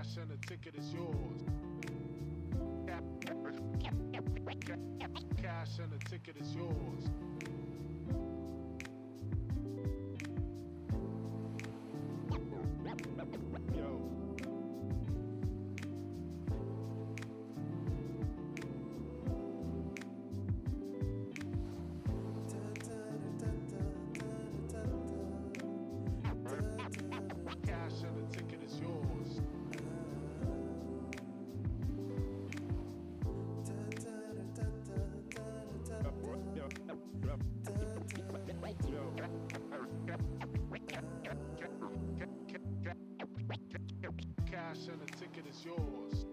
Cash and the ticket is yours. Cash and the ticket is yours. Yo. Cash and the ticket is yours. Cash and the ticket is yours.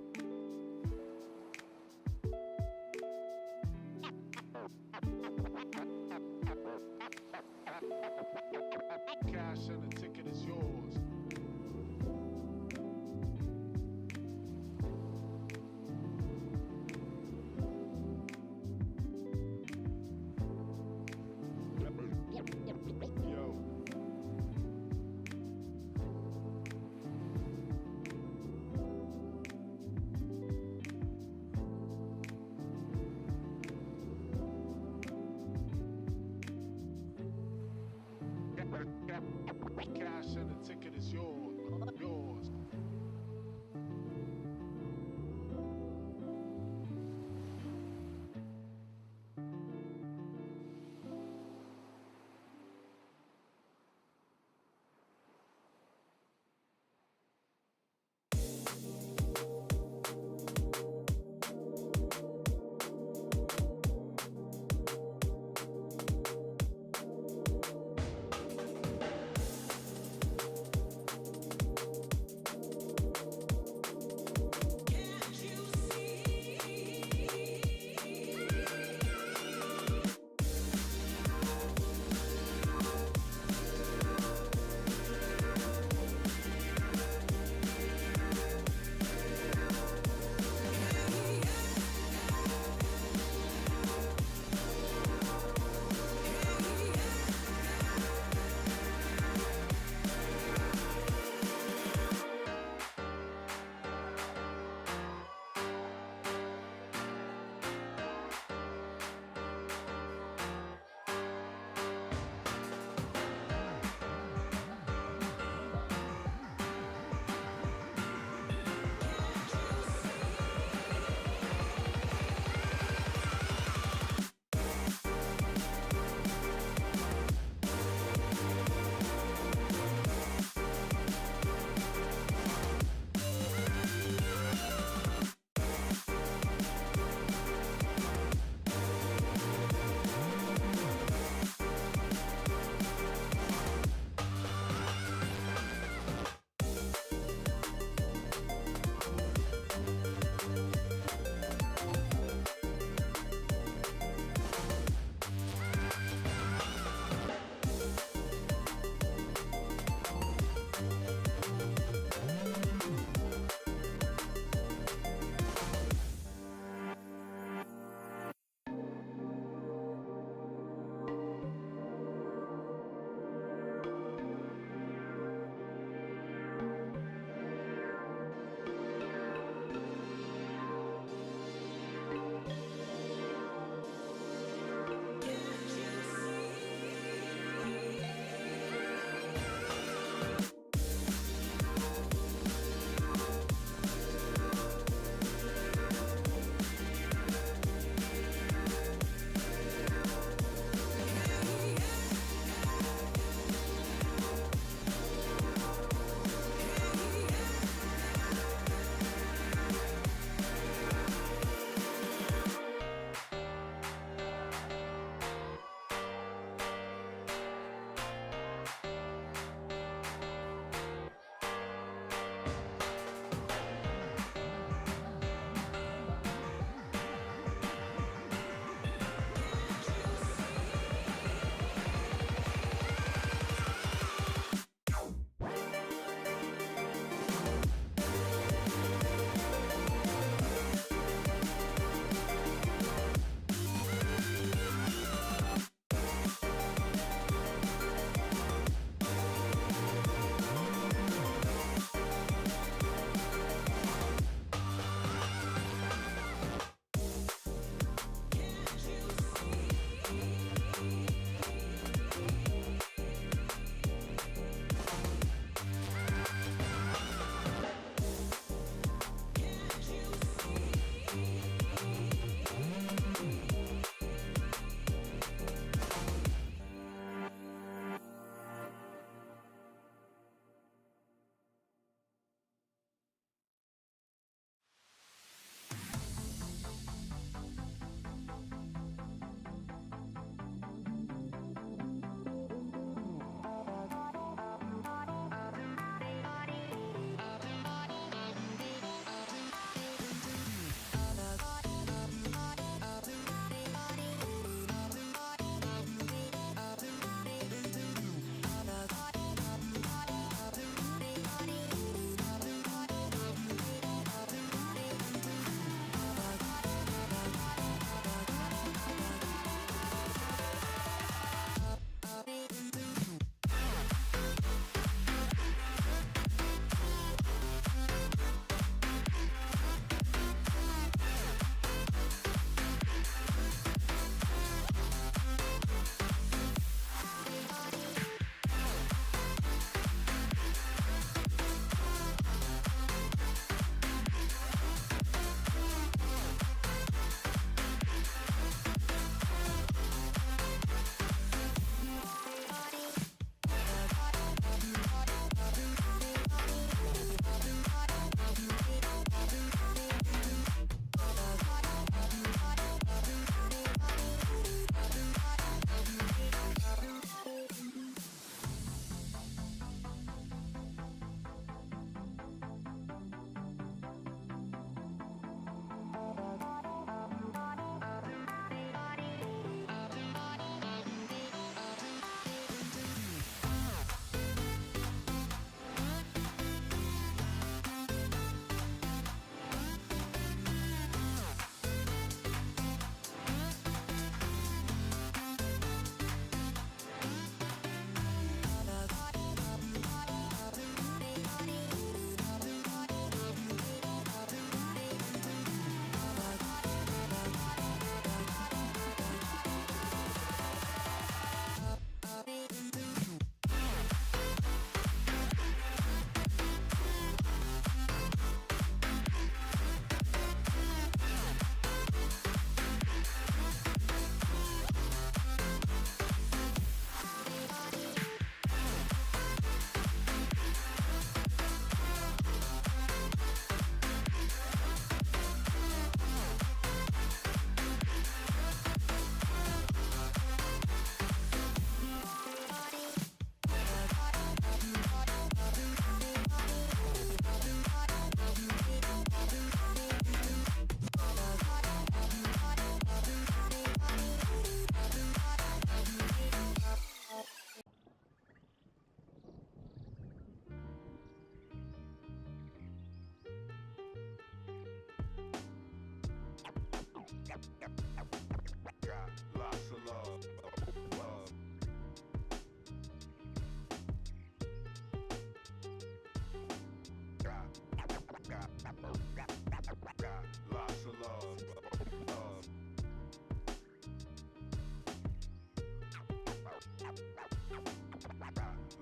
Cash and the ticket is yours. Yo.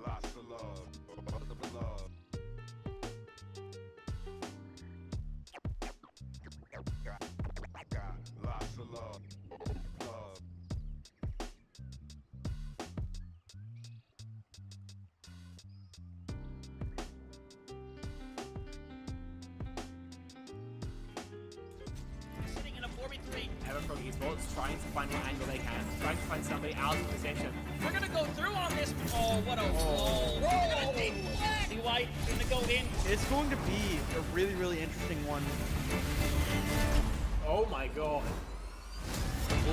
Lots of love. Love. Got lots of love. Love. Sitting in a 4v3. Everfrog Esports trying to find an angle they can, trying to find somebody out of position. We're gonna go through on this. Oh, what a roll. We're gonna take flag. See White gonna go in. It's going to be a really, really interesting one. Oh my god.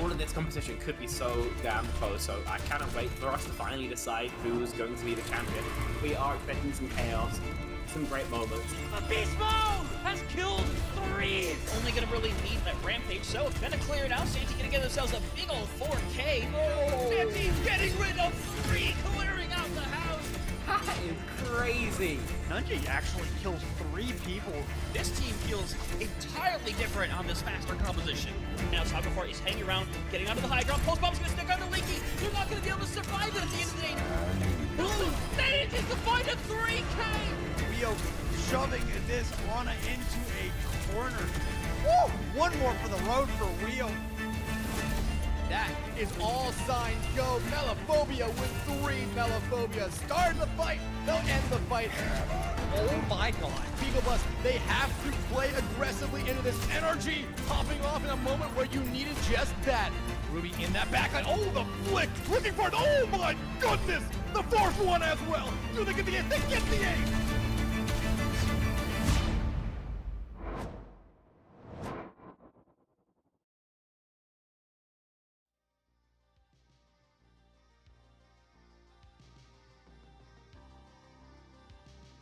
All of this competition could be so damn close, so I cannot wait for us to finally decide who's going to be the champion. We are expecting some chaos, some great moments. A beast mode has killed 3. Only gonna really need that rampage, so it's gonna clear it out. Safety gonna get themselves a big old 4K. Oh, 50 getting rid of 3, clearing out the house. That is crazy. Nunji actually kills 3 people. This team feels entirely different on this faster composition. Now Soccer Fort is hanging around, getting onto the high ground. Post bomb's gonna stick on the Leaky. You're not gonna be able to survive it at the end of the day. Blue manages to find a 3K. Rio shoving this Ana into a corner. Woo! One more for the road for Rio. That is all signs go. Melophobia with 3 Melophobia. Start the fight. They'll end the fight. Oh my god. Beagle Bus, they have to play aggressively into this energy. Popping off in a moment where you needed just that. Ruby in that backline. Oh, the flick. Looking for it. Oh my goodness. The 4th one as well. Do they get the ace? They get the ace.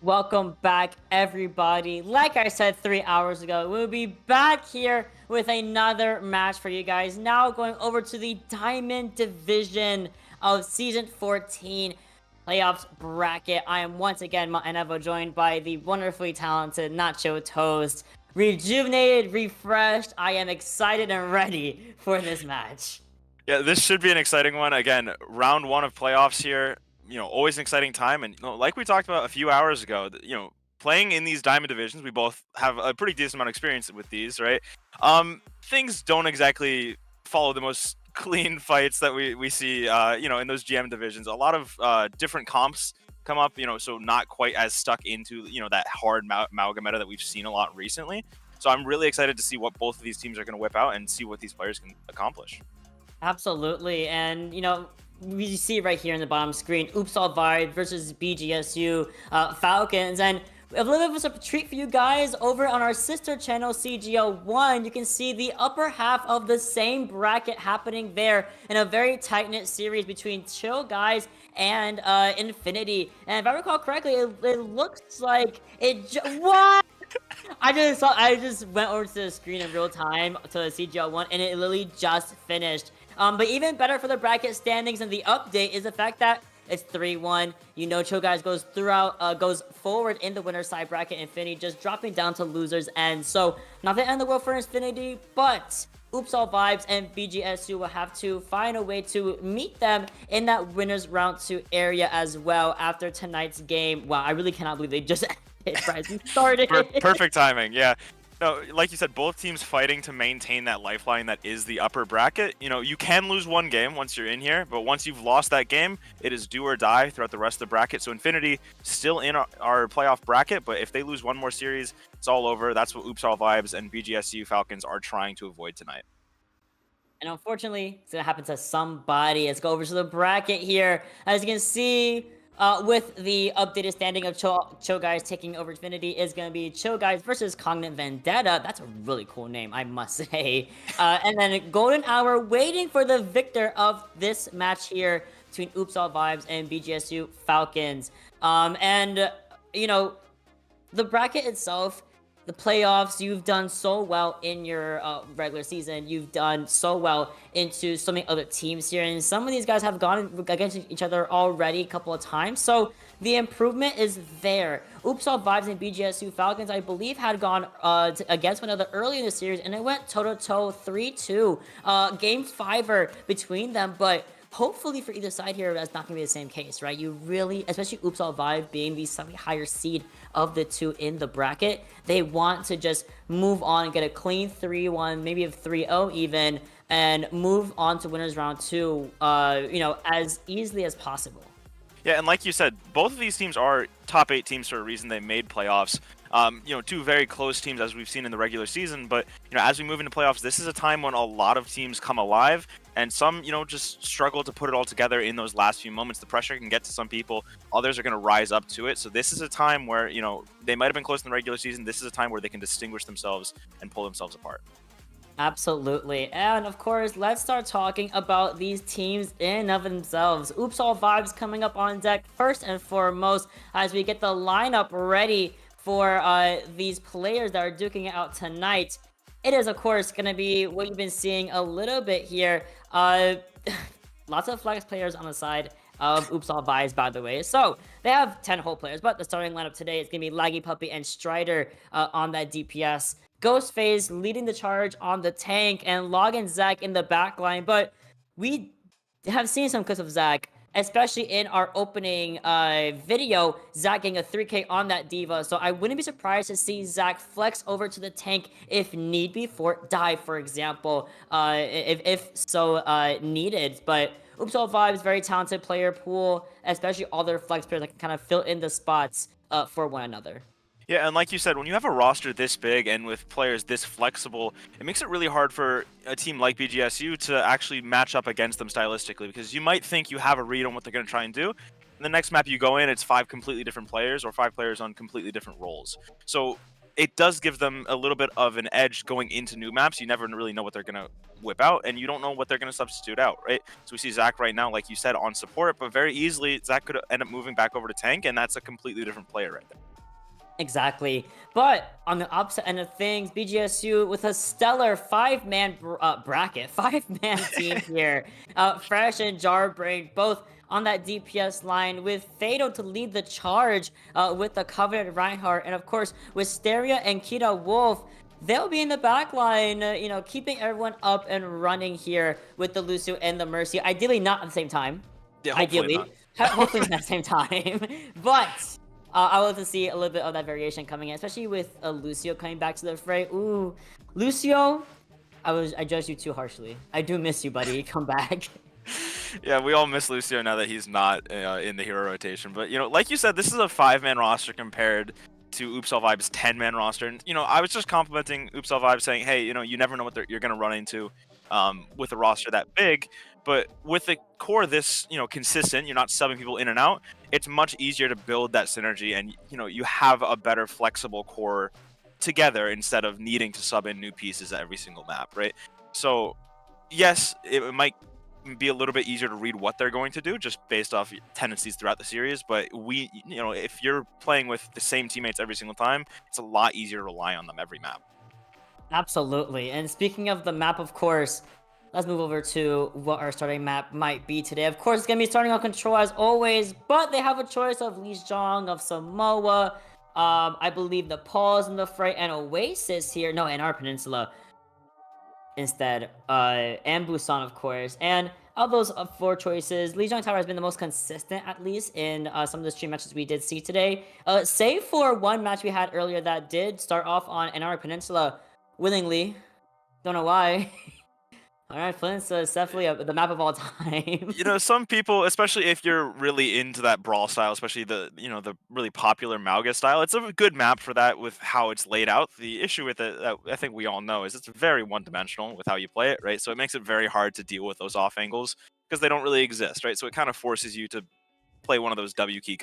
Welcome back, everybody. Like I said 3 hours ago, we'll be back here with another match for you guys. Now going over to the Diamond Division of Season 14 Playoffs bracket. I am once again Evo, joined by the wonderfully talented Nacho Toast. Rejuvenated, refreshed. I am excited and ready for this match. Yeah, this should be an exciting one. Again, round 1 of playoffs here. Always an exciting time. And like we talked about a few hours ago, playing in these diamond divisions, we both have a pretty decent amount of experience with these, right? Things don't exactly follow the most clean fights that we see, in those GM divisions. A lot of different comps come up, so not quite as stuck into, that hard Mauga meta that we've seen a lot recently. So I'm really excited to see what both of these teams are going to whip out and see what these players can accomplish. Absolutely. And, we see right here in the bottom screen, Oops All Vibe versus BGSU Falcons. And a little bit of a treat for you guys over on our sister channel, CGL 1. You can see the upper half of the same bracket happening there in a very tight-knit series between Chill Guys and Infinity. And if I recall correctly, it looks like what? I just went over to the screen in real time to the CGL 1, and it literally just finished. But even better for the bracket standings and the update is the fact that it's 3-1. Chill Guys goes forward in the winner's side bracket. Infinity just dropping down to losers end. So not the end of the world for Infinity, but Oops All Vibes and BGSU will have to find a way to meet them in that winners round 2 area as well after tonight's game. Wow, I really cannot believe they just started. Perfect timing, yeah. No, like you said, both teams fighting to maintain that lifeline that is the upper bracket. You can lose one game once you're in here, but once you've lost that game, it is do or die throughout the rest of the bracket. So Infinity still in our playoff bracket, but if they lose one more series, it's all over. That's what Oops All Vibes and BGSU Falcons are trying to avoid tonight. And unfortunately, it's going to happen to somebody. Let's go over to the bracket here. As you can see, with the updated standing of Chill Guys taking over Infinity is going to be Chill Guys versus Cognate Vendetta. That's a really cool name, I must say. And then Golden Hour waiting for the victor of this match here between Oops All Vibes and BGSU Falcons. The bracket itself, the playoffs, you've done so well in your regular season. You've done so well into so many other teams here. And some of these guys have gone against each other already a couple of times. So the improvement is there. Oops All Vibes and BGSU Falcons, I believe, had gone against one another early in the series. And it went toe-to-toe 3-2. Game 5 between them. But hopefully for either side here, that's not going to be the same case, right? You really, especially Upsal Vive being the slightly higher seed of the two in the bracket, they want to just move on and get a clean 3-1, maybe a 3-0 even, and move on to winners round 2, as easily as possible. Yeah, and like you said, both of these teams are top 8 teams for a reason. They made playoffs. Two very close teams as we've seen in the regular season, but as we move into playoffs, this is a time when a lot of teams come alive, and some just struggle to put it all together in those last few moments. The pressure can get to some people, others are going to rise up to it. So this is a time where they might have been close in the regular season. This is a time where they can distinguish themselves and pull themselves apart. Absolutely. And of course, let's start talking about these teams in and of themselves. Upsal Vibes coming up on deck first and foremost as we get the lineup ready for these players that are duking it out tonight. It is, of course, going to be what you've been seeing a little bit here. Lots of flex players on the side of Upsal Vibes, by the way. So they have 10 whole players, but the starting lineup today is going to be Laggy Puppy and Strider on that DPS. Ghostface leading the charge on the tank, and Log and Zach in the backline. But we have seen some clips of Zach, especially in our opening video, Zach getting a 3K on that Diva. So I wouldn't be surprised to see Zach flex over to the tank if need be for dive, for example, if so needed. But Upsal Vibes, very talented player pool, especially all their flex players that can kind of fill in the spots for one another. Yeah, and like you said, when you have a roster this big and with players this flexible, it makes it really hard for a team like BGSU to actually match up against them stylistically, because you might think you have a read on what they're going to try and do. And the next map you go in, it's 5 completely different players or 5 players on completely different roles. So it does give them a little bit of an edge going into new maps. You never really know what they're going to whip out, and you don't know what they're going to substitute out, right? So we see Zach right now, like you said, on support, but very easily Zach could end up moving back over to tank, and that's a completely different player right there. Exactly. But on the opposite end of things, BGSU with a stellar 5-man bracket, 5-man team here. Fresh and Jarbrain both on that DPS line, with Fado to lead the charge with the Covenant Reinhardt, and of course with Steria and Kita Wolf. They'll be in the back line, keeping everyone up and running here with the Lucio and the Mercy. Ideally not at the same time. Yeah, hopefully Hopefully not at the same time. But I would love to see a little bit of that variation coming in, especially with Lucio coming back to the fray. Ooh, Lucio, I judged you too harshly. I do miss you, buddy. Come back. Yeah, we all miss Lucio now that he's not in the hero rotation. But, like you said, this is a 5-man roster compared to Upsal Vibe's 10-man roster. And, I was just complimenting Upsal Vibe saying, hey, you never know what you're going to run into with a roster that big. But with the core this, consistent, you're not subbing people in and out, it's much easier to build that synergy, and, you have a better flexible core together instead of needing to sub in new pieces at every single map, right? So, yes, it might be a little bit easier to read what they're going to do just based off tendencies throughout the series, but if you're playing with the same teammates every single time, it's a lot easier to rely on them every map. Absolutely. And speaking of the map, of course, let's move over to what our starting map might be today. Of course, it's going to be starting on Control as always, but they have a choice of Lijiang, of Samoa, I believe the Pause in the fray, and Oasis here. No, in our peninsula instead. And Busan, of course. And of those 4 choices, Lijiang Tower has been the most consistent, at least, in some of the stream matches we did see today. Save for one match we had earlier that did start off on NR Peninsula willingly. Don't know why. All right, Flint's is definitely the map of all time. Some people, especially if you're really into that brawl style, especially the really popular Mauga style, it's a good map for that with how it's laid out. The issue with it, that I think we all know, is it's very one-dimensional with how you play it, right? So it makes it very hard to deal with those off angles because they don't really exist, right? So it kind of forces you to play one of those W key,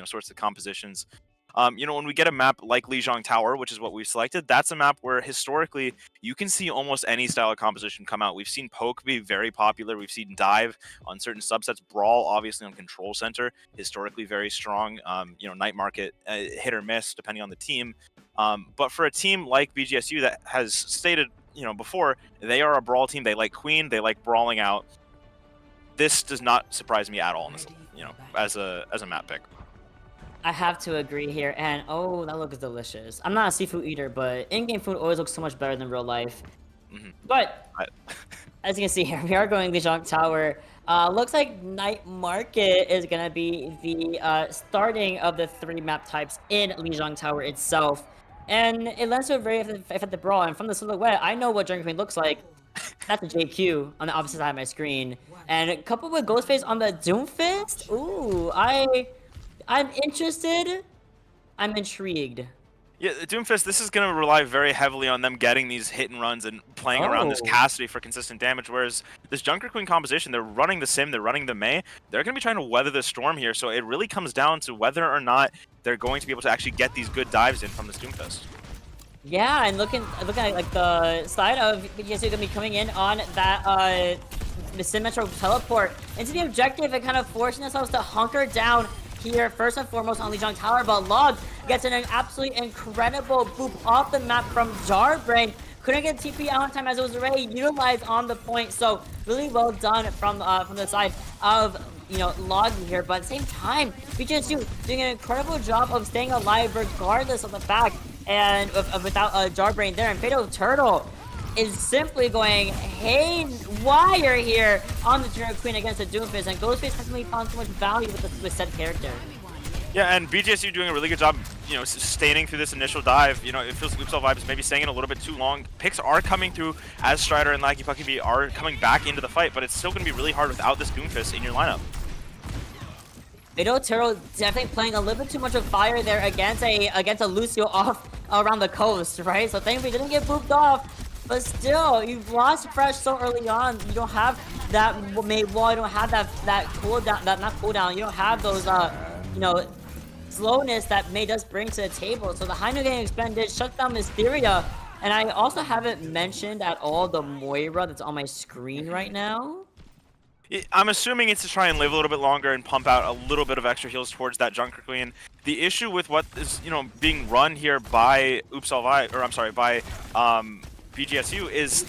sorts of compositions. When we get a map like Lijiang Tower, which is what we've selected, that's a map where historically you can see almost any style of composition come out. We've seen Poke be very popular. We've seen Dive on certain subsets. Brawl, obviously, on Control Center, historically very strong. Night Market, hit or miss, depending on the team. But for a team like BGSU that has stated, before, they are a brawl team. They like Queen. They like brawling out. This does not surprise me at all in this, as a map pick. I have to agree here, and oh, that looks delicious. I'm not a seafood eater, but in-game food always looks so much better than real life. But as you can see here, we are going Lijiang Tower. Looks like Night Market is gonna be the starting of the 3 map types in Lijiang Tower itself. And it lends to a very effective brawl, and from the silhouette, I know what Jungle Queen looks like. That's a JQ on the opposite side of my screen. And coupled with Ghostface on the Doomfist, ooh, I'm interested. I'm intrigued. Yeah, Doomfist, this is going to rely very heavily on them getting these hit and runs and playing around this Cassidy for consistent damage, whereas this Junker Queen composition, they're running the Sim, they're running the Mei, they're going to be trying to weather the storm here, so it really comes down to whether or not they're going to be able to actually get these good dives in from this Doomfist. Yeah, and looking at like the side of BGSU gonna be coming in on that the Symmetro teleport into the objective and kind of forcing themselves to hunker down here first and foremost on Lijiang Tower, but Log gets an absolutely incredible boop off the map from Jarbrain. Couldn't get TP out in time as it was already utilized on the point, so really well done from the side of Log here. But at the same time, BGSU doing an incredible job of staying alive regardless of the fact and without Jarbrain there. And Fatal Turtle is simply going haywire here on the Junker Queen against the Doomfist, and Ghostface hasn't really found so much value with said character. Yeah, and BGSU doing a really good job, sustaining through this initial dive. It feels Loopsell vibes maybe staying in a little bit too long. Picks are coming through as Strider and Laggy Pucky B are coming back into the fight, but it's still going to be really hard without this Doomfist in your lineup. Fatal Turtle definitely playing a little bit too much of fire there against a Lucio off around the coast, right? So thankfully didn't get booped off. But still, you've lost Fresh so early on. You don't have that made wall. You don't have that cooldown. Not cooldown. You don't have those slowness that Mei does bring to the table. So the Hainu getting expended, shut down Mysteria, and I also haven't mentioned at all the Moira that's on my screen right now. I'm assuming it's to try and live a little bit longer and pump out a little bit of extra heals towards that Junker Queen. The issue with what is being run here by BGSU is,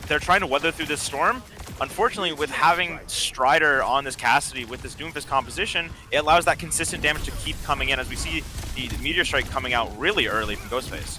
they're trying to weather through this storm. Unfortunately, with having Strider on this Cassidy with this Doomfist composition, it allows that consistent damage to keep coming in as we see the Meteor Strike coming out really early from Ghostface.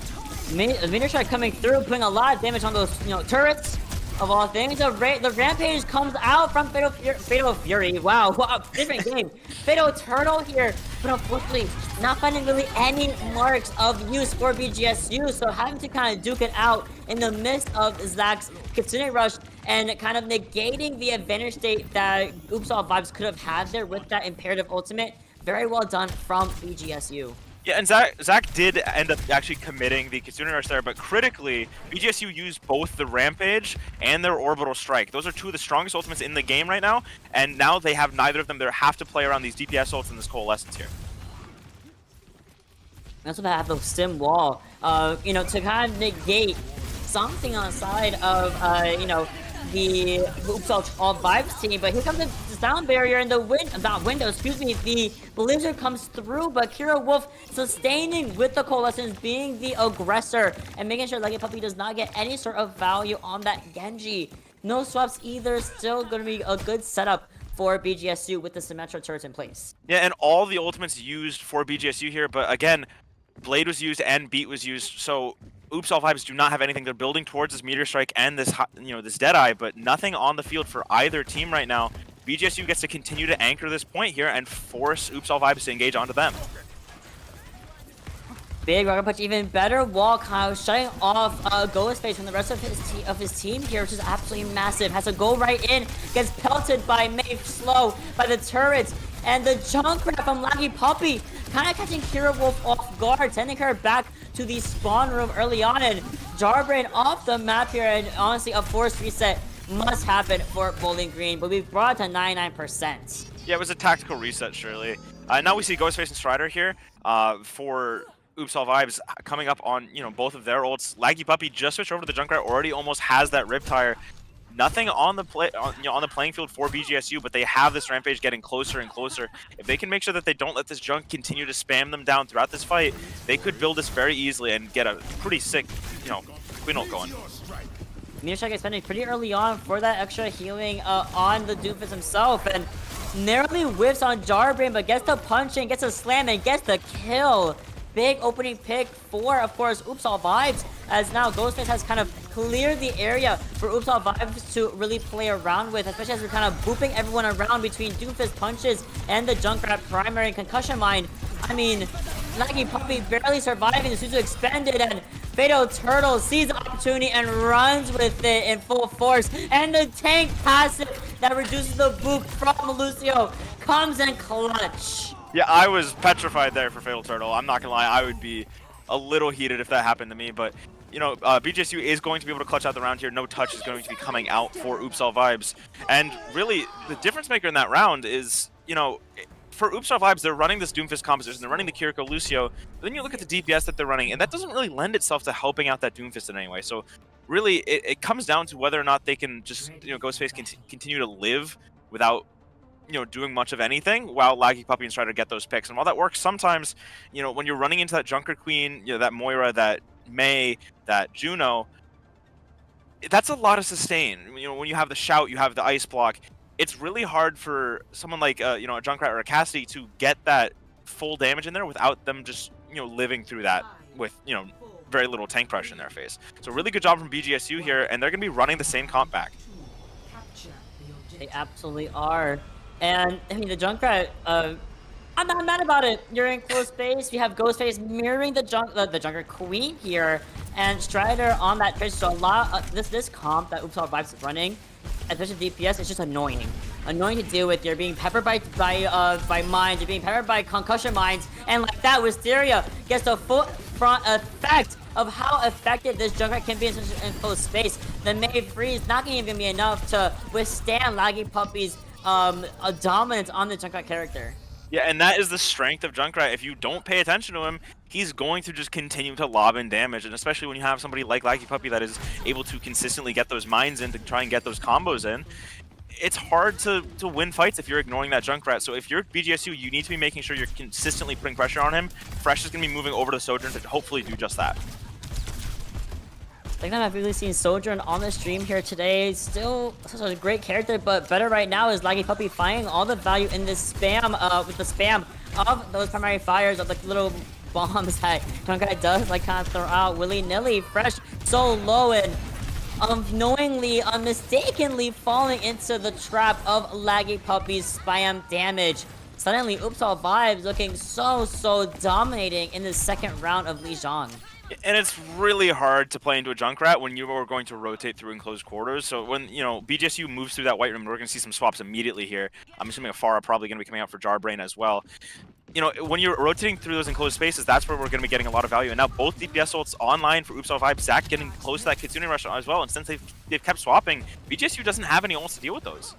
Meteor Strike coming through, putting a lot of damage on those turrets. Of all things, the Rampage comes out from Fatal Fury. Wow, different game. Fatal Turtle here, but unfortunately not finding really any marks of use for BGSU, so having to kind of duke it out in the midst of Zach's Kitsune Rush and kind of negating the advantage state that Oopsall Vibes could have had there with that Imperative Ultimate. Very well done from BGSU. Yeah, and Zach did end up actually committing the Kitsune Rush there, but critically, BGSU used both the Rampage and their Orbital Strike. Those are two of the strongest ultimates in the game right now, and now they have neither of them. They have to play around these DPS ults and this Coalescence here. That's what I have the Sim Wall, to kind of negate something on the side of, the Oopsall Vibes team, but here comes the sound barrier and the the Blizzard comes through, but Kira Wolf sustaining with the Coalescence, being the aggressor and making sure Leggy Puppy does not get any sort of value on that Genji. No swaps either, still going to be a good setup for BGSU with the Symmetra turrets in place. Yeah, and all the ultimates used for BGSU here, but again, Blade was used and Beat was used, so Oopsall Vibes do not have anything. They're building towards this Meteor Strike and this, this Deadeye, but nothing on the field for either team right now. BGSU gets to continue to anchor this point here and force Oopsall Vibes to engage onto them. Big Rocket Punch, even better wall, kind of shutting off Ghostface from the rest of his team here, which is absolutely massive. Has to go right in, gets pelted by Mei Slow, by the turrets, and the Junkrat from Laggy Puppy, kind of catching Kira Wolf off guard, sending her back to the spawn room early on, and Jarbrain off the map here, and honestly, a forced reset must happen for Bowling Green, but we've brought it to 99%. Yeah, it was a tactical reset, surely. Now we see Ghostface and Strider here for Oopsall Vibes coming up on, both of their ults. Laggy Puppy just switched over to the Junkrat, already almost has that Riptire. Nothing on the on the playing field for BGSU, but they have this Rampage getting closer and closer. If they can make sure that they don't let this Junk continue to spam them down throughout this fight, they could build this very easily and get a pretty sick, Queen ult going. Meteor Strike is spending pretty early on for that extra healing on the Doomfist himself, and narrowly whiffs on Jarbrain, but gets the punch and gets a slam and gets the kill. big opening pick for, of course, Oops All Vibes, as now Ghostface has kind of cleared the area for Oops All Vibes to really play around with, especially as we're kind of booping everyone around between Doomfist punches and the Junkrat primary concussion mine. I mean, Laggy Puppy barely surviving, the Suzu expended, and Fatal Turtle sees the opportunity and runs with it in full force. And the tank passive that reduces the boop from Lucio comes in clutch. Yeah, I was petrified there for Fatal Turtle. I'm not gonna lie, I would be a little heated if that happened to me, but you know, BGSU is going to be able to clutch out the round here. No touch is going to be coming out for Oops All Vibes. And really, the difference maker in that round is, you know, for Oops All Vibes, they're running this Doomfist composition, they're running the Kiriko Lucio, but then you look at the DPS that they're running, and that doesn't really lend itself to helping out that Doomfist in any way. So really, it comes down to whether or not they can just, you know, Ghostface can continue to live without, you know, doing much of anything while Laggy Puppy and try to get those picks. And while that works, sometimes, you know, when you're running into that Junker Queen, you know, that Moira, that Mei, that Juno, that's a lot of sustain. You know, when you have the Shout, you have the Ice Block, it's really hard for someone like, you know, a Junkrat or a Cassidy to get that full damage in there without them just, you know, living through that with, you know, very little tank pressure in their face. So really good job from BGSU here, and they're going to be running the same comp back. They absolutely are. And, I mean, the Junkrat, I'm not mad about it. You're in close space. You have Ghostface mirroring the Junker Queen here, and Strider on that pitch. So a lot this comp that Oops All Vibes is running, especially DPS, it's just annoying. Annoying to deal with. You're being peppered by mines. You're being peppered by concussion mines, and like that, Wisteria gets the full front effect of how effective this Junkrat can be in such an enclosed space. The Mei Freeze not going to even be enough to withstand Laggy Puppy's dominance on the Junkrat character. Yeah, and that is the strength of Junkrat. If you don't pay attention to him, he's going to just continue to lob in damage, and especially when you have somebody like Laggy Puppy that is able to consistently get those mines in to try and get those combos in, it's hard to win fights if you're ignoring that Junkrat. So if you're BGSU, you need to be making sure you're consistently putting pressure on him. Fresh is going to be moving over to Sojourn to hopefully do just that. I think I've really seen Sojourn on the stream here today. Still such a great character, but better right now is Laggy Puppy finding all the value in this spam, with the spam of those primary fires of the little bombs that Junkrat does, like kind of throw out willy-nilly. Fresh so low and unknowingly, mistakenly falling into the trap of Laggy Puppy's spam damage. Suddenly, Oops All Vibes looking so dominating in the second round of Lijiang. And it's really hard to play into a Junkrat when you are going to rotate through enclosed quarters. So when, you know, BGSU moves through that white room, we're going to see some swaps immediately here. I'm assuming Afara probably going to be coming out for Jarbrain as well. You know, when you're rotating through those enclosed spaces, that's where we're going to be getting a lot of value. And now both DPS ults online for Oops All Vibes. Zach getting close to that Kitsune Rush as well. And since they've kept swapping, BGSU doesn't have any ults to deal with those.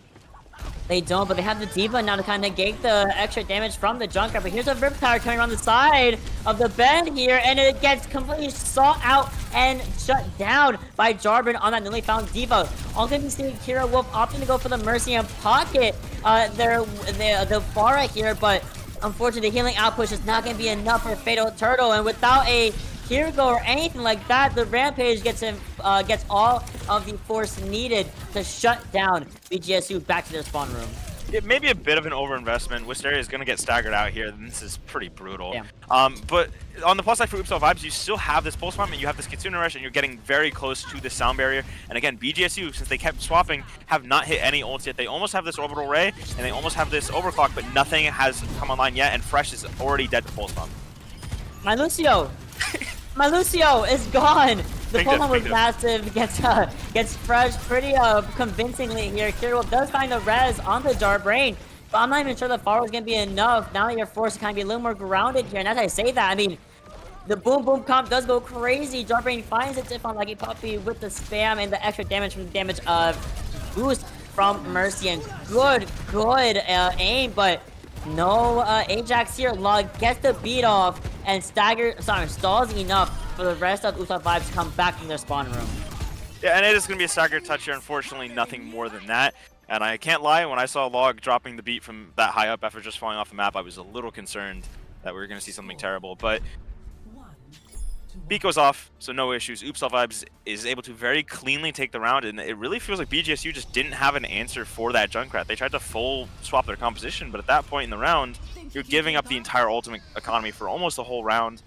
They don't, but they have the Diva now to kind of negate the extra damage from the Junkrat. But here's a Riptide coming around the side of the bend here, and it gets completely sought out and shut down by Jarban on that newly found Diva. All going to be seeing Kira Wolf opting to go for the Mercy and pocket the Pharah here, but unfortunately the healing outpush is not going to be enough for Fatal Turtle, and without a Kiriko or anything like that, the Rampage gets all of the force needed to shut down BGSU back to their spawn room. It may be a bit of an overinvestment. Wisteria is going to get staggered out here, and this is pretty brutal. Yeah. But on the plus side for Oops All Vibes, you still have this pulse bomb, and you have this Kitsune Rush, and you're getting very close to this sound barrier. And again, BGSU, since they kept swapping, have not hit any ults yet. They almost have this Orbital Ray, and they almost have this Overclock, but nothing has come online yet, and Fresh is already dead to pulse bomb. My Lucio! My Lucio is gone! The Pokemon was massive, gets Fresh pretty convincingly here. Kirill does find the res on the Jarbrain, but I'm not even sure the Pharah is going to be enough. Now that you're forced to kind of be a little more grounded here, and as I say that, I mean, the boom comp does go crazy. Jarbrain finds a tip on Laggy Puppy with the spam and the extra damage from the damage of boost from Mercy, and good aim, but no Ajax here. Log gets the beat off and stalls enough for the rest of Oops All Vibes to come back from their spawn room. Yeah, and it is going to be a staggered touch here. Unfortunately, nothing more than that. And I can't lie, when I saw Log dropping the beat from that high up after just falling off the map, I was a little concerned that we were going to see something terrible. But beat goes off, so no issues. Oops All Vibes is able to very cleanly take the round, and it really feels like BGSU just didn't have an answer for that Junkrat. They tried to full swap their composition, but at that point in the round, you're giving up the entire ultimate economy for almost the whole round.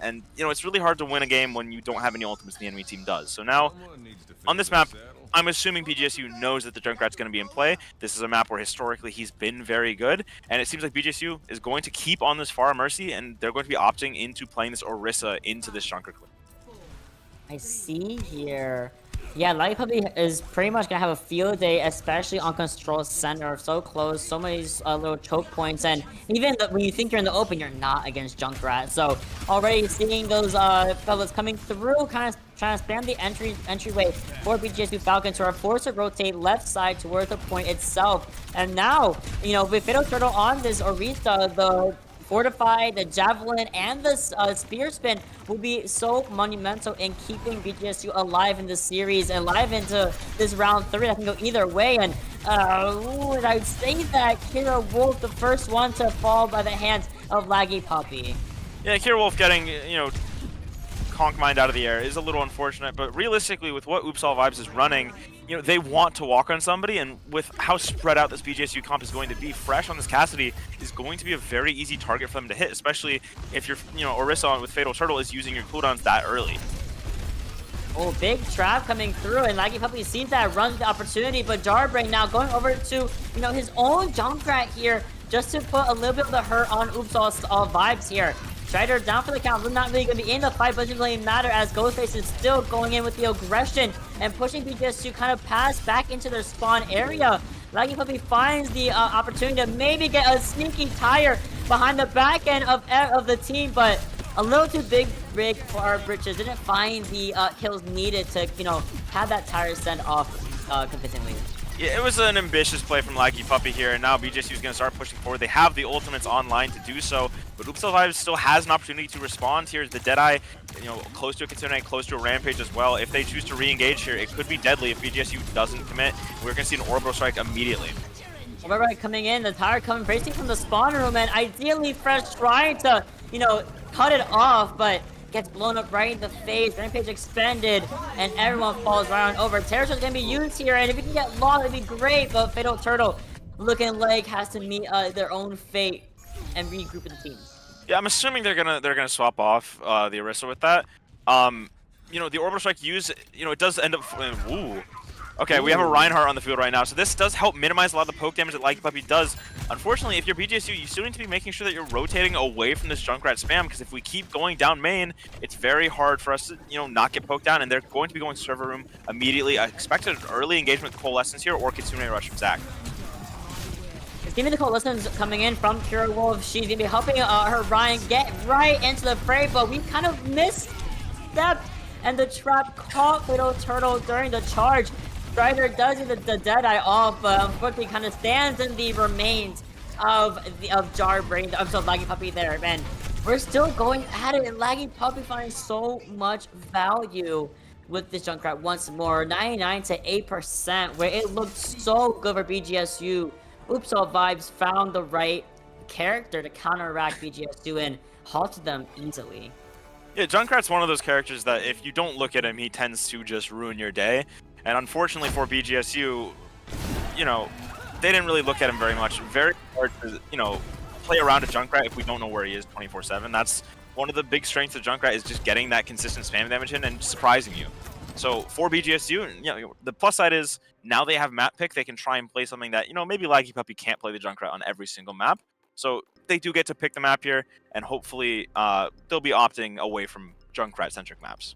And it's really hard to win a game when you don't have any ultimates and the enemy team does. So now on this map, I'm assuming BGSU knows that the Junkrat's going to be in play. This is a map where historically he's been very good, and it seems like BGSU is going to keep on this Pharah Mercy, and they're going to be opting into playing this Orisa into this Junkrat. I see here. Yeah, Lucky Puppy is pretty much gonna have a field day, especially on Control Center. So close, so many little choke points, and even when you think you're in the open, you're not against Junkrat. So already seeing those fellas coming through, kind of trying to spam the entryway for BGSU Falcons, who are forced to rotate left side towards the point itself. And now, with Fatal Turtle on this Orisa, the Fortify, the Javelin, and the Spear Spin will be so monumental in keeping BGSU alive in this series and alive into this round 3. That can go either way. And I would say that Kira Wolf, the first one to fall by the hands of Laggy Puppy. Yeah, Kira Wolf getting, Conk Mind out of the air is a little unfortunate, but realistically, with what Oops All Vibes is running, they want to walk on somebody, and with how spread out this BGSU comp is going to be, Fresh on this Cassidy is going to be a very easy target for them to hit, especially if you're, Orisa with Fatal Turtle is using your cooldowns that early. Oh, big trap coming through, and Laggy Puppy sees that, runs the opportunity, but Jarbrain now going over to, his own Junkrat here, just to put a little bit of the hurt on Oops All Vibes here. Strider down for the count. We're not really going to be in the fight, but it doesn't really matter as Ghostface is still going in with the aggression and pushing BGS to kind of pass back into their spawn area. Laggy Puppy finds the opportunity to maybe get a sneaking tire behind the back end of the team, but a little too big rig for our britches. Didn't find the kills needed to, have that tire send off convincingly. Yeah, it was an ambitious play from Laggy Puppy here, and now BGSU is going to start pushing forward. They have the ultimates online to do so, but Oops All Vibes still has an opportunity to respond here. The Deadeye, close to a Kitsune, close to a Rampage as well. If they choose to re-engage here, it could be deadly if BGSU doesn't commit. We're going to see an Orbital Strike immediately. Right coming in, the tire coming racing from the spawn room, and ideally Fresh trying to, cut it off, but gets blown up right in the face. Rampage expended, and everyone falls right on over. Terror Shot's gonna be used here, and if we can get long, it'd be great, but Fatal Turtle looking like has to meet their own fate and regroup with the team. Yeah, I'm assuming they're gonna swap off the Orisa with that. The Orbital Strike use, it does end up. Ooh. Okay, we have a Reinhardt on the field right now, so this does help minimize a lot of the poke damage that Laggy Puppy does. Unfortunately, if you're BGSU, you still need to be making sure that you're rotating away from this Junkrat spam, because if we keep going down main, it's very hard for us to, not get poked down, and they're going to be going server room immediately. I expected an early engagement with Coalescence here, or Kitsune Rush from Zach. It's giving the Coalescence coming in from Pure Wolf. She's gonna be helping her Ryan get right into the fray, but we kind of missed step, and the trap caught Fatal Turtle during the charge. Strider does get the Deadeye off, but unfortunately kind of stands in the remains of Jarbrain, of Laggy Puppy there, man. We're still going at it, and Laggy Puppy finds so much value with this Junkrat once more. 99 to 8%, where it looked so good for BGSU. Oops All Vibes found the right character to counteract BGSU and halted them easily. Yeah, Junkrat's one of those characters that if you don't look at him, he tends to just ruin your day. And unfortunately for BGSU, they didn't really look at him very much. Very hard to, play around a Junkrat if we don't know where he is 24/7. That's one of the big strengths of Junkrat, is just getting that consistent spam damage in and surprising you. So for BGSU, the plus side is now they have map pick. They can try and play something that, maybe Laggy Puppy can't play the Junkrat on every single map. So they do get to pick the map here, and hopefully they'll be opting away from Junkrat-centric maps.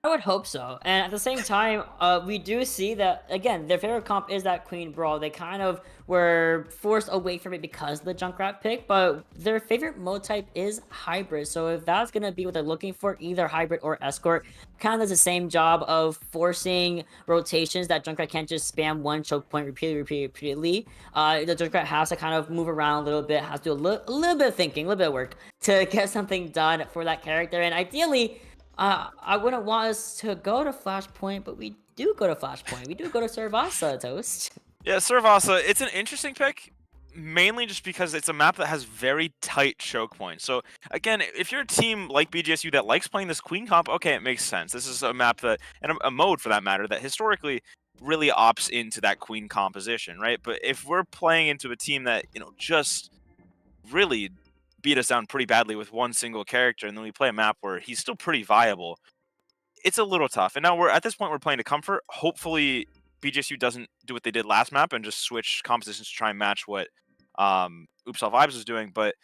I would hope so. And at the same time, we do see that, again, their favorite comp is that Queen Brawl. They kind of were forced away from it because of the Junkrat pick, but their favorite mode type is Hybrid. So if that's going to be what they're looking for, either Hybrid or Escort, kind of does the same job of forcing rotations that Junkrat can't just spam one choke point repeatedly. The Junkrat has to kind of move around a little bit, has to do a little bit of thinking, a little bit of work to get something done for that character. And ideally, I wouldn't want us to go to Flashpoint, but we do go to Flashpoint. We do go to Servasa, Toast. Yeah, Servasa, it's an interesting pick, mainly just because it's a map that has very tight choke points. So, again, if you're a team like BGSU that likes playing this Queen comp, okay, it makes sense. This is a map that, and a mode for that matter, that historically really opts into that Queen composition, right? But if we're playing into a team that, just really beat us down pretty badly with one single character, and then we play a map where he's still pretty viable. It's a little tough. And now we're at this point, we're playing to comfort. Hopefully, BGSU doesn't do what they did last map and just switch compositions to try and match what Oops All Vibes was doing. But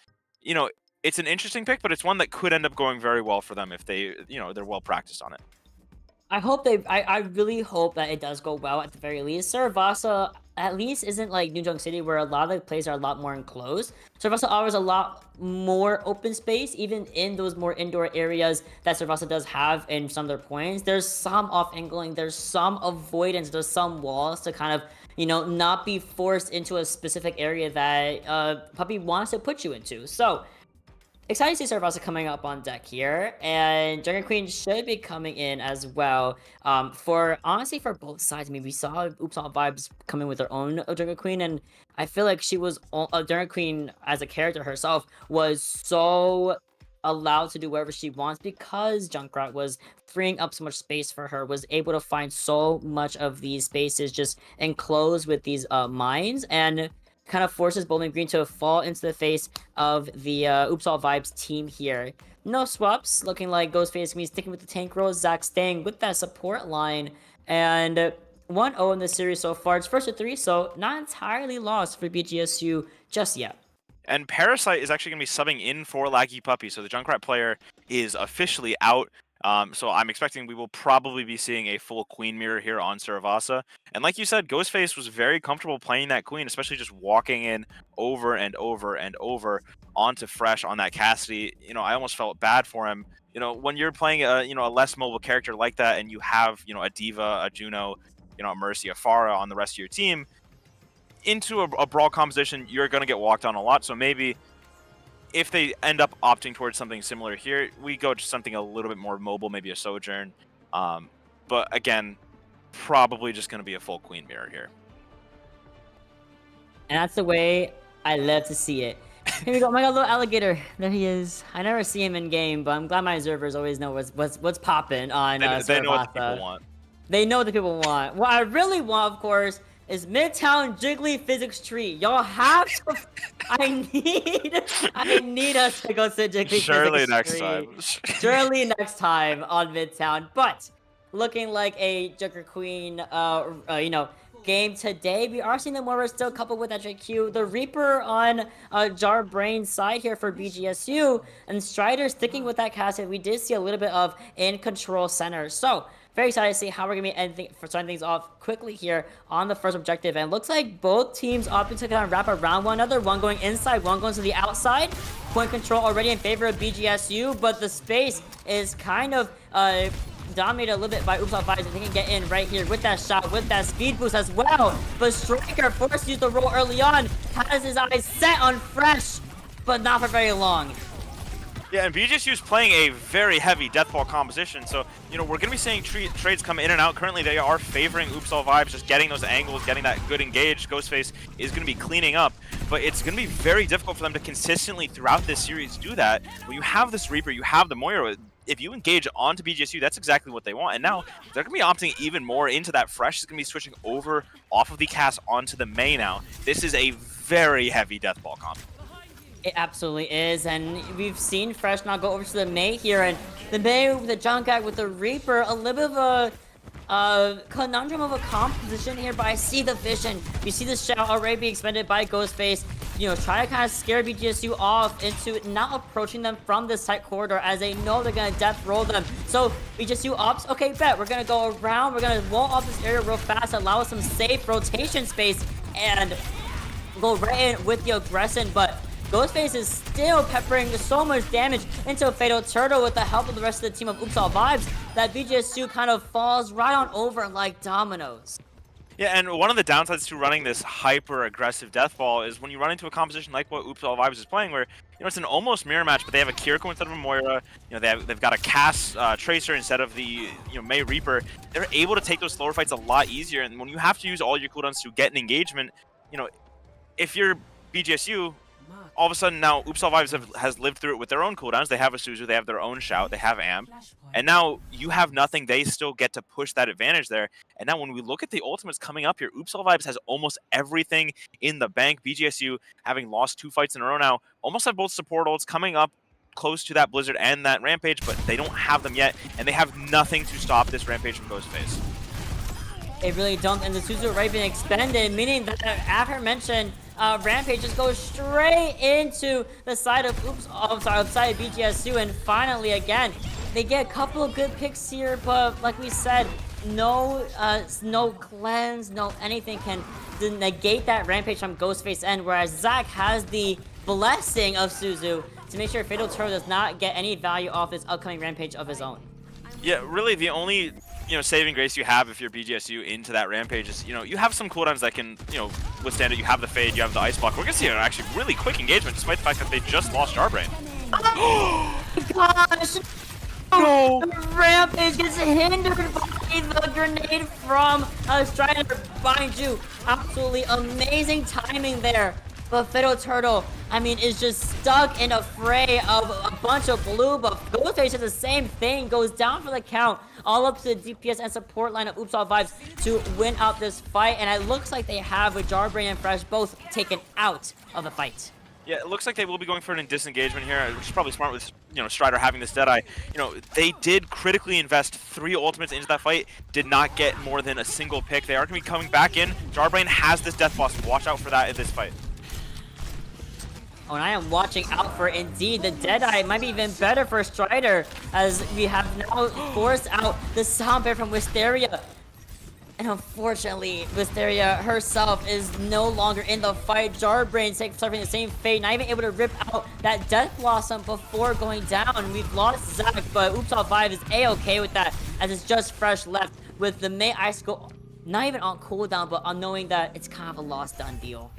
you know, it's an interesting pick, but it's one that could end up going very well for them if they, you know, they're well practiced on it. I really hope that it does go well at the very least. Saravasa at least isn't like New Junk City where a lot of the plays are a lot more enclosed. Saravasa offers a lot more open space, even in those more indoor areas that Saravasa does have in some of their points. There's some off angling, there's some avoidance, there's some walls to kind of, you know, not be forced into a specific area that Puppy wants to put you into. So excited to see Saravasa coming up on deck here, and Jungle Queen should be coming in as well. For honestly, for both sides, I mean, we saw Oops All Vibes coming with her own Jungle Queen, and I feel like she was Jungle Queen as a character herself was so allowed to do whatever she wants because Junkrat was freeing up so much space for her, was able to find so much of these spaces just enclosed with these mines, and kind of forces Bowling Green to fall into the face of the Oops All Vibes team here. No swaps, looking like Ghostface can be sticking with the tank role, Zach staying with that support line, and 1-0 in this series so far. It's first to 3, so not entirely lost for BGSU just yet. And Parasite is actually going to be subbing in for Laggy Puppy, so the Junkrat player is officially out. So I'm expecting we will probably be seeing a full Queen mirror here on Saravasa. And like you said, Ghostface was very comfortable playing that Queen, especially just walking in over and over and over onto Fresh on that Cassidy. You know, I almost felt bad for him. You know, when you're playing a, you know, a less mobile character like that and you have, you know, a Diva, a Juno, you know, a Mercy, a Pharah on the rest of your team, into a brawl composition, you're going to get walked on a lot. So maybe if they end up opting towards something similar here, we go to something a little bit more mobile, maybe a Sojourn. But again, probably just going to be a full Queen mirror here. And that's the way I love to see it. Here we go, my little alligator. There he is. I never see him in game, but I'm glad my observers always know what's popping on They know what the Saravasa. people want. They know what the people want. What I really want, of course, is Midtown Jiggly Physics Tree. Y'all have to. I need us to go to Jiggly Surely Physics next Tree. time. Surely next time on Midtown. But looking like a Joker Queen, you know, game today. We are seeing the Moira still coupled with that JQ. The Reaper on Jar Brain's side here for BGSU, and Strider sticking with that cast. We did see a little bit of in control center. So very excited to see how we're going to be starting things off quickly here on the first objective. And it looks like both teams opting to kind of wrap around one another. One going inside, one going to the outside. Point control already in favor of BGSU, but the space is kind of dominated a little bit by Oops All Vibes. They can get in right here with that shot, with that speed boost as well. But Striker, forced to use the roll early on, has his eyes set on Fresh, but not for very long. Yeah, and BGSU is playing a very heavy Deathball composition, so, you know, we're going to be seeing trades come in and out. Currently, they are favoring Oops All Vibes, just getting those angles, getting that good engage. Ghostface is going to be cleaning up, but it's going to be very difficult for them to consistently throughout this series do that. When you have this Reaper, you have the Moira, if you engage onto BGSU, that's exactly what they want. And now, they're going to be opting even more into that Fresh. Is going to be switching over off of the cast onto the Mei now. This is a very heavy Deathball comp. It absolutely is, and we've seen Fresh now go over to the Mei here, and the Mei with the Junkrat with the Reaper, a little bit of a conundrum of a composition here, but I see the vision. You see the shell already being expended by Ghostface, you know, try to kind of scare BGSU off into not approaching them from this tight corridor as they know they're going to death roll them. So BGSU opts, okay, bet, we're going to go around, we're going to wall off this area real fast, allow us some safe rotation space, and go right in with the aggression, but Ghostface is still peppering so much damage into a Fatal Turtle with the help of the rest of the team of Oops All Vibes that BGSU kind of falls right on over like dominoes. Yeah, and one of the downsides to running this hyper-aggressive Deathball is when you run into a composition like what Oops All Vibes is playing, where, you know, it's an almost mirror match, but they have a Kiriko instead of a Moira. You know, they've got a Cass Tracer instead of the, you know, Mei Reaper. They're able to take those slower fights a lot easier, and when you have to use all your cooldowns to get an engagement, you know, if you're BGSU, all of a sudden now Oops All Vibes has lived through it with their own cooldowns. They have a Suzu, they have their own Shout, they have Amp, and now you have nothing. They still get to push that advantage there. And now when we look at the ultimates coming up here, Oops All Vibes has almost everything in the bank. BGSU, having lost 2 fights in a row now, almost have both support ults coming up close to that Blizzard and that Rampage, but they don't have them yet, and they have nothing to stop this Rampage from Ghostface. They really don't, and the Suzu right being expended, meaning that aforementioned Rampage just goes straight into the side of side of BGSU, and finally again they get a couple of good picks here, but like we said, no cleanse, no anything can negate that Rampage from Ghostface end, whereas Zach has the blessing of Suzu to make sure Fatal Turtle does not get any value off this upcoming Rampage of his own. Yeah, really the only saving grace you have if you're BGSU into that Rampage is, you have some cooldowns that can, withstand it. You have the Fade, you have the Ice Block. We're going to see an actually really quick engagement, despite the fact that they just lost Jarbrain. Oh gosh! No! The Rampage gets hindered by the grenade from Strider. Mind you, absolutely amazing timing there. But Fatal Turtle, I mean, is just stuck in a fray of a bunch of blue, but Ghostface does the same thing, goes down for the count, all up to the DPS and support line of Oops All Vibes to win out this fight, and it looks like they have, with Jarbrain and Fresh, both taken out of the fight. Yeah, it looks like they will be going for an disengagement here, which is probably smart with, Strider having this Deadeye. They did critically invest 3 ultimates into that fight, did not get more than a single pick. They are going to be coming back in. Jarbrain has this Death Blossom. Watch out for that in this fight. Oh, and I am watching out for indeed. The Deadeye might be even better for Strider, as we have now forced out the Sound Bear from Wisteria. And unfortunately, Wisteria herself is no longer in the fight. Jarbrain suffering the same fate, not even able to rip out that Death Blossom before going down. We've lost Zach, but Oops All 5 is A-okay with that, as it's just Fresh left with the May Icicle not even on cooldown, but on knowing that it's kind of a lost done deal.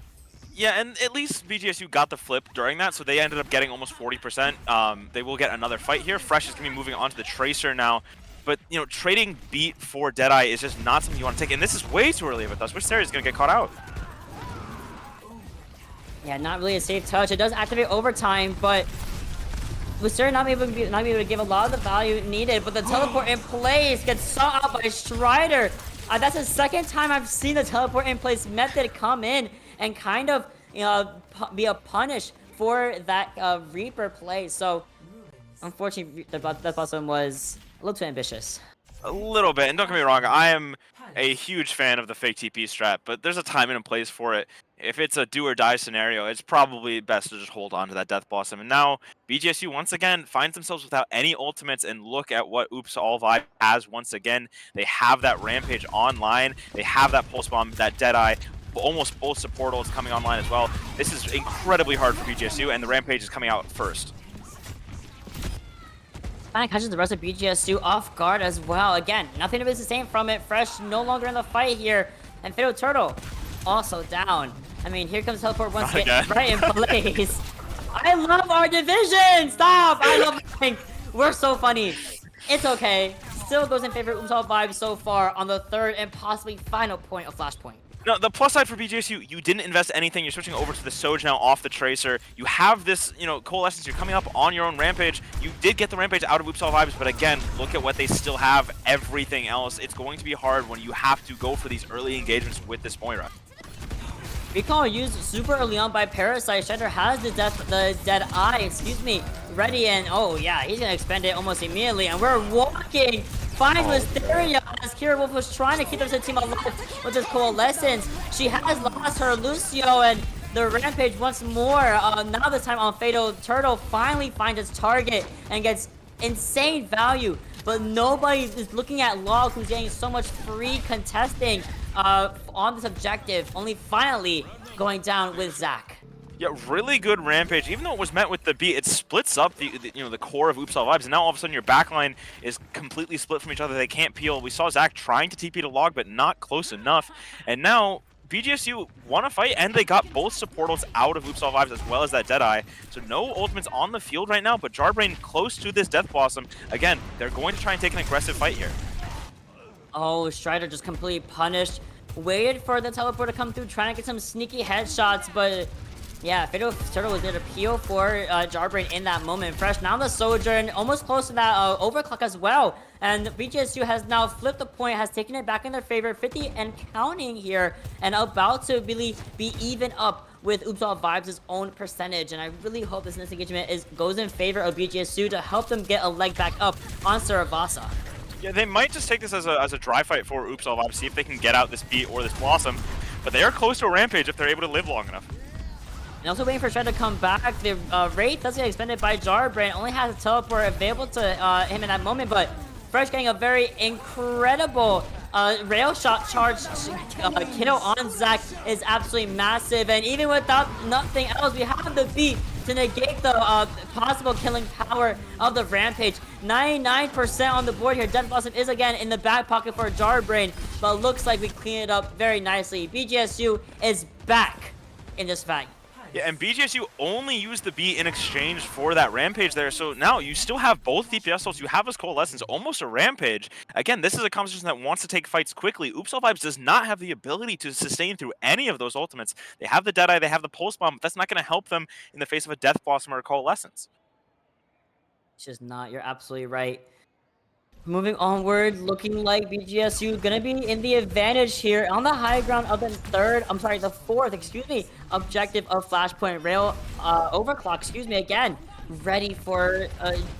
Yeah, and at least BGSU got the flip during that, so they ended up getting almost 40%. They will get another fight here. Fresh is going to be moving on to the Tracer now. But, trading beat for Deadeye is just not something you want to take. And this is way too early with us. Wisteria is going to get caught out. Yeah, not really a safe touch. It does activate overtime, but Wisteria not able to give a lot of the value needed. But the teleport in place gets sought out by Strider. That's the second time I've seen the teleport in place method come in and kind of, be a punish for that Reaper play. So, unfortunately, the bottom was a little too ambitious. A little bit, and don't get me wrong, I am a huge fan of the fake TP strat, but there's a time and a place for it. If it's a do or die scenario, it's probably best to just hold on to that Death Blossom. And now, BGSU once again finds themselves without any ultimates, and look at what Oops All Vibe has once again. They have that Rampage online, they have that Pulse Bomb, that Deadeye, almost both support ults coming online as well. This is incredibly hard for BGSU, and the Rampage is coming out first. Kind of catches the rest of BGSU off guard as well. Again, nothing to be the same from it. Fresh no longer in the fight here, and Fatal Turtle also down. I mean, here comes teleport once again, right in place. I love our division. Stop! I love it. We're so funny. It's okay. Still goes in favor of Oops All Vibes so far on the third and possibly final point of Flashpoint. No, the plus side for BGSU, you didn't invest anything. You're switching over to the Soj now off the Tracer. You have this, Coalescence. You're coming up on your own Rampage. You did get the Rampage out of Oops All Vibes, but again, look at what they still have. Everything else. It's going to be hard when you have to go for these early engagements with this Moira. Recall used super early on by Parasite. Strider has the Deadeye, ready, and oh yeah, he's gonna expend it almost immediately. And we're walking. Finds Wisteria as Kira Wolf was trying to keep the team alive with this Coalescence. She has lost her Lucio, and the Rampage once more, now this time on Fatal Turtle, finally finds its target and gets insane value. But nobody is looking at Log, who's getting so much free contesting on this objective, only finally going down with Zach. Yeah, really good Rampage. Even though it was met with the beat, it splits up the core of Oops All Vibes, and now all of a sudden your backline is completely split from each other. They can't peel. We saw Zach trying to TP to Log, but not close enough. And now BGSU won a fight, and they got both support ults out of Oops All Vibes as well as that Deadeye. So no ultimates on the field right now, but Jarbrain close to this Death Blossom. Again, they're going to try and take an aggressive fight here. Oh, Strider just completely punished. Waited for the teleport to come through, trying to get some sneaky headshots, but yeah, Fatal Turtle was there to peel for Jarbrain in that moment. Fresh now the Sojourn, almost close to that overclock as well. And BGSU has now flipped the point, has taken it back in their favor, 50 and counting here, and about to really be even up with Oops All Vibes' own percentage, and I really hope this engagement goes in favor of BGSU to help them get a leg back up on Saravasa. Yeah, they might just take this as a dry fight for Oops All Vibes, see if they can get out this beat or this Blossom, but they are close to a Rampage if they're able to live long enough. And also waiting for Shred to come back. The Wraith does get expended by Jarbrain, only has a teleport available to him in that moment, but Fresh getting a very incredible rail shot charge kiddo on Zac is absolutely massive, and even without nothing else, we have the beat to negate the possible killing power of the Rampage. 99% on the board here. Death Blossom is again in the back pocket for Jarbrain, but looks like we clean it up very nicely. BGSU is back in this fight. Yeah, and BGSU only used the beat in exchange for that Rampage there, so now you still have both DPS ults, you have this Coalescence, almost a Rampage. Again, this is a composition that wants to take fights quickly. Oops All Vibes does not have the ability to sustain through any of those ultimates. They have the Deadeye, they have the Pulse Bomb, but that's not going to help them in the face of a Death Blossom or a Coalescence. It's just not. You're absolutely right. Moving onward, looking like BGSU gonna be in the advantage here on the high ground of the fourth, objective of Flashpoint Rail Overclock, again. Ready for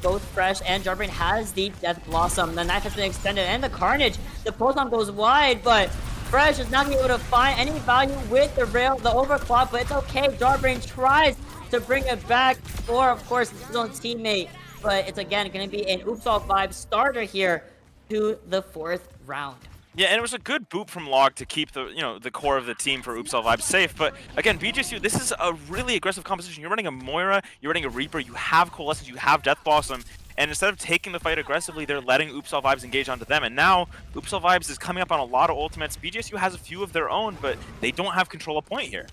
both Fresh and Jarbrain has the Death Blossom. The knife has been extended and the Carnage. The Pulse Bomb goes wide, but Fresh is not gonna be able to find any value with the Overclock, but it's okay. Jarbrain tries to bring it back for, of course, his own teammate. But it's again going to be an Oops All Vibes starter here to the fourth round. Yeah, and it was a good boop from Log to keep the the core of the team for Oops All Vibes safe. But again, BGSU, this is a really aggressive composition. You're running a Moira, you're running a Reaper, you have Coalescence, you have Death Blossom, and instead of taking the fight aggressively, they're letting Oops All Vibes engage onto them. And now Oops All Vibes is coming up on a lot of ultimates. BGSU has a few of their own, but they don't have control of point here.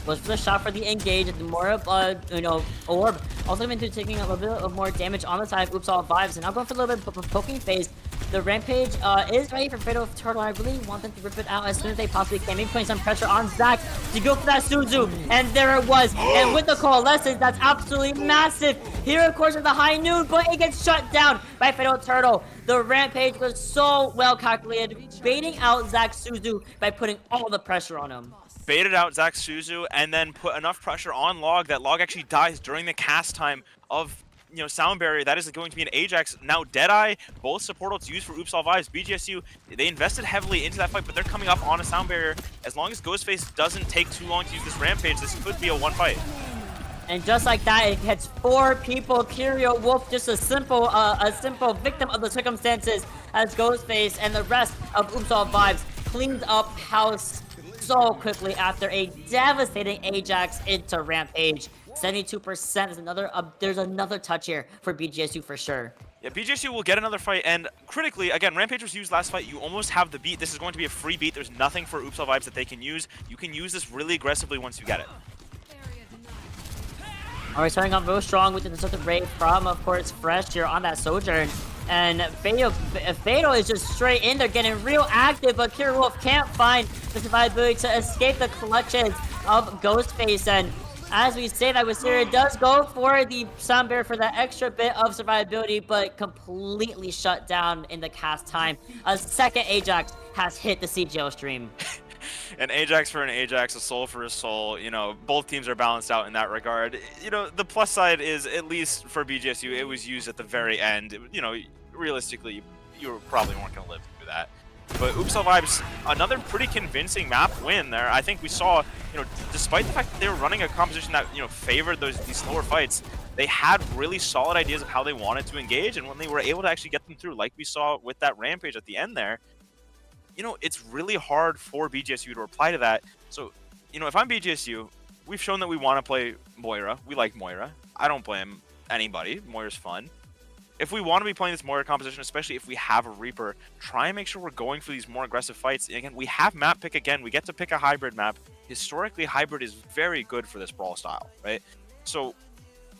Was for the shot for the engage, the more orb. Also going to be taking a little bit of more damage on the side of Oops All Vibes, and now going for a little bit of a poking phase. The Rampage is ready for Fatal Turtle. I really want them to rip it out as soon as they possibly can. Maybe putting some pressure on Zac to go for that Suzu, and there it was. And with the Coalescence, that's absolutely massive. Here, of course, with the high noon, but it gets shut down by Fatal Turtle. The Rampage was so well calculated, baiting out Zac Suzu by putting all the pressure on him. Baited out Zac Suzu and then put enough pressure on Log that Log actually dies during the cast time of Sound Barrier. That is going to be an Ajax. Now Deadeye, both support ults used for Oops All Vibes. BGSU, they invested heavily into that fight, but they're coming up on a Sound Barrier. As long as Ghostface doesn't take too long to use this Rampage, this could be a one fight. And just like that, it hits 4 people. Kyrio Wolf, just a simple victim of the circumstances, as Ghostface and the rest of Oops All Vibes cleaned up house so quickly after a devastating Ajax into Rampage. 72%. There's another touch here for BGSU for sure. Yeah, BGSU will get another fight, and critically, again, Rampage was used last fight. You almost have the beat. This is going to be a free beat. There's nothing for Oops All Vibes that they can use. You can use this really aggressively once you get it. Alright, starting off real strong with the Destructive Ray from, of course, Fresh here on that Sojourn. And Fatal is just straight in there, getting real active, but Kyrio Wolf can't find the survivability to escape the clutches of Ghostface. And as we say that, Wisteria does go for the Sound Barrier for that extra bit of survivability, but completely shut down in the cast time. A second Ajax has hit the CGL stream. An Ajax for an Ajax, a soul for a soul. Both teams are balanced out in that regard. The plus side is, at least for BGSU, it was used at the very end. Realistically, you probably weren't going to live through that. But Oops All Vibes, another pretty convincing map win there. I think we saw, despite the fact that they were running a composition that, favored these slower fights, they had really solid ideas of how they wanted to engage, and when they were able to actually get them through, like we saw with that Rampage at the end there, it's really hard for BGSU to reply to that. So, if I'm BGSU, we've shown that we want to play Moira. We like Moira. I don't blame anybody. Moira's fun. If we want to be playing this Moira composition, especially if we have a Reaper, try and make sure we're going for these more aggressive fights. And again, we have map pick again. We get to pick a hybrid map. Historically, hybrid is very good for this brawl style, right? So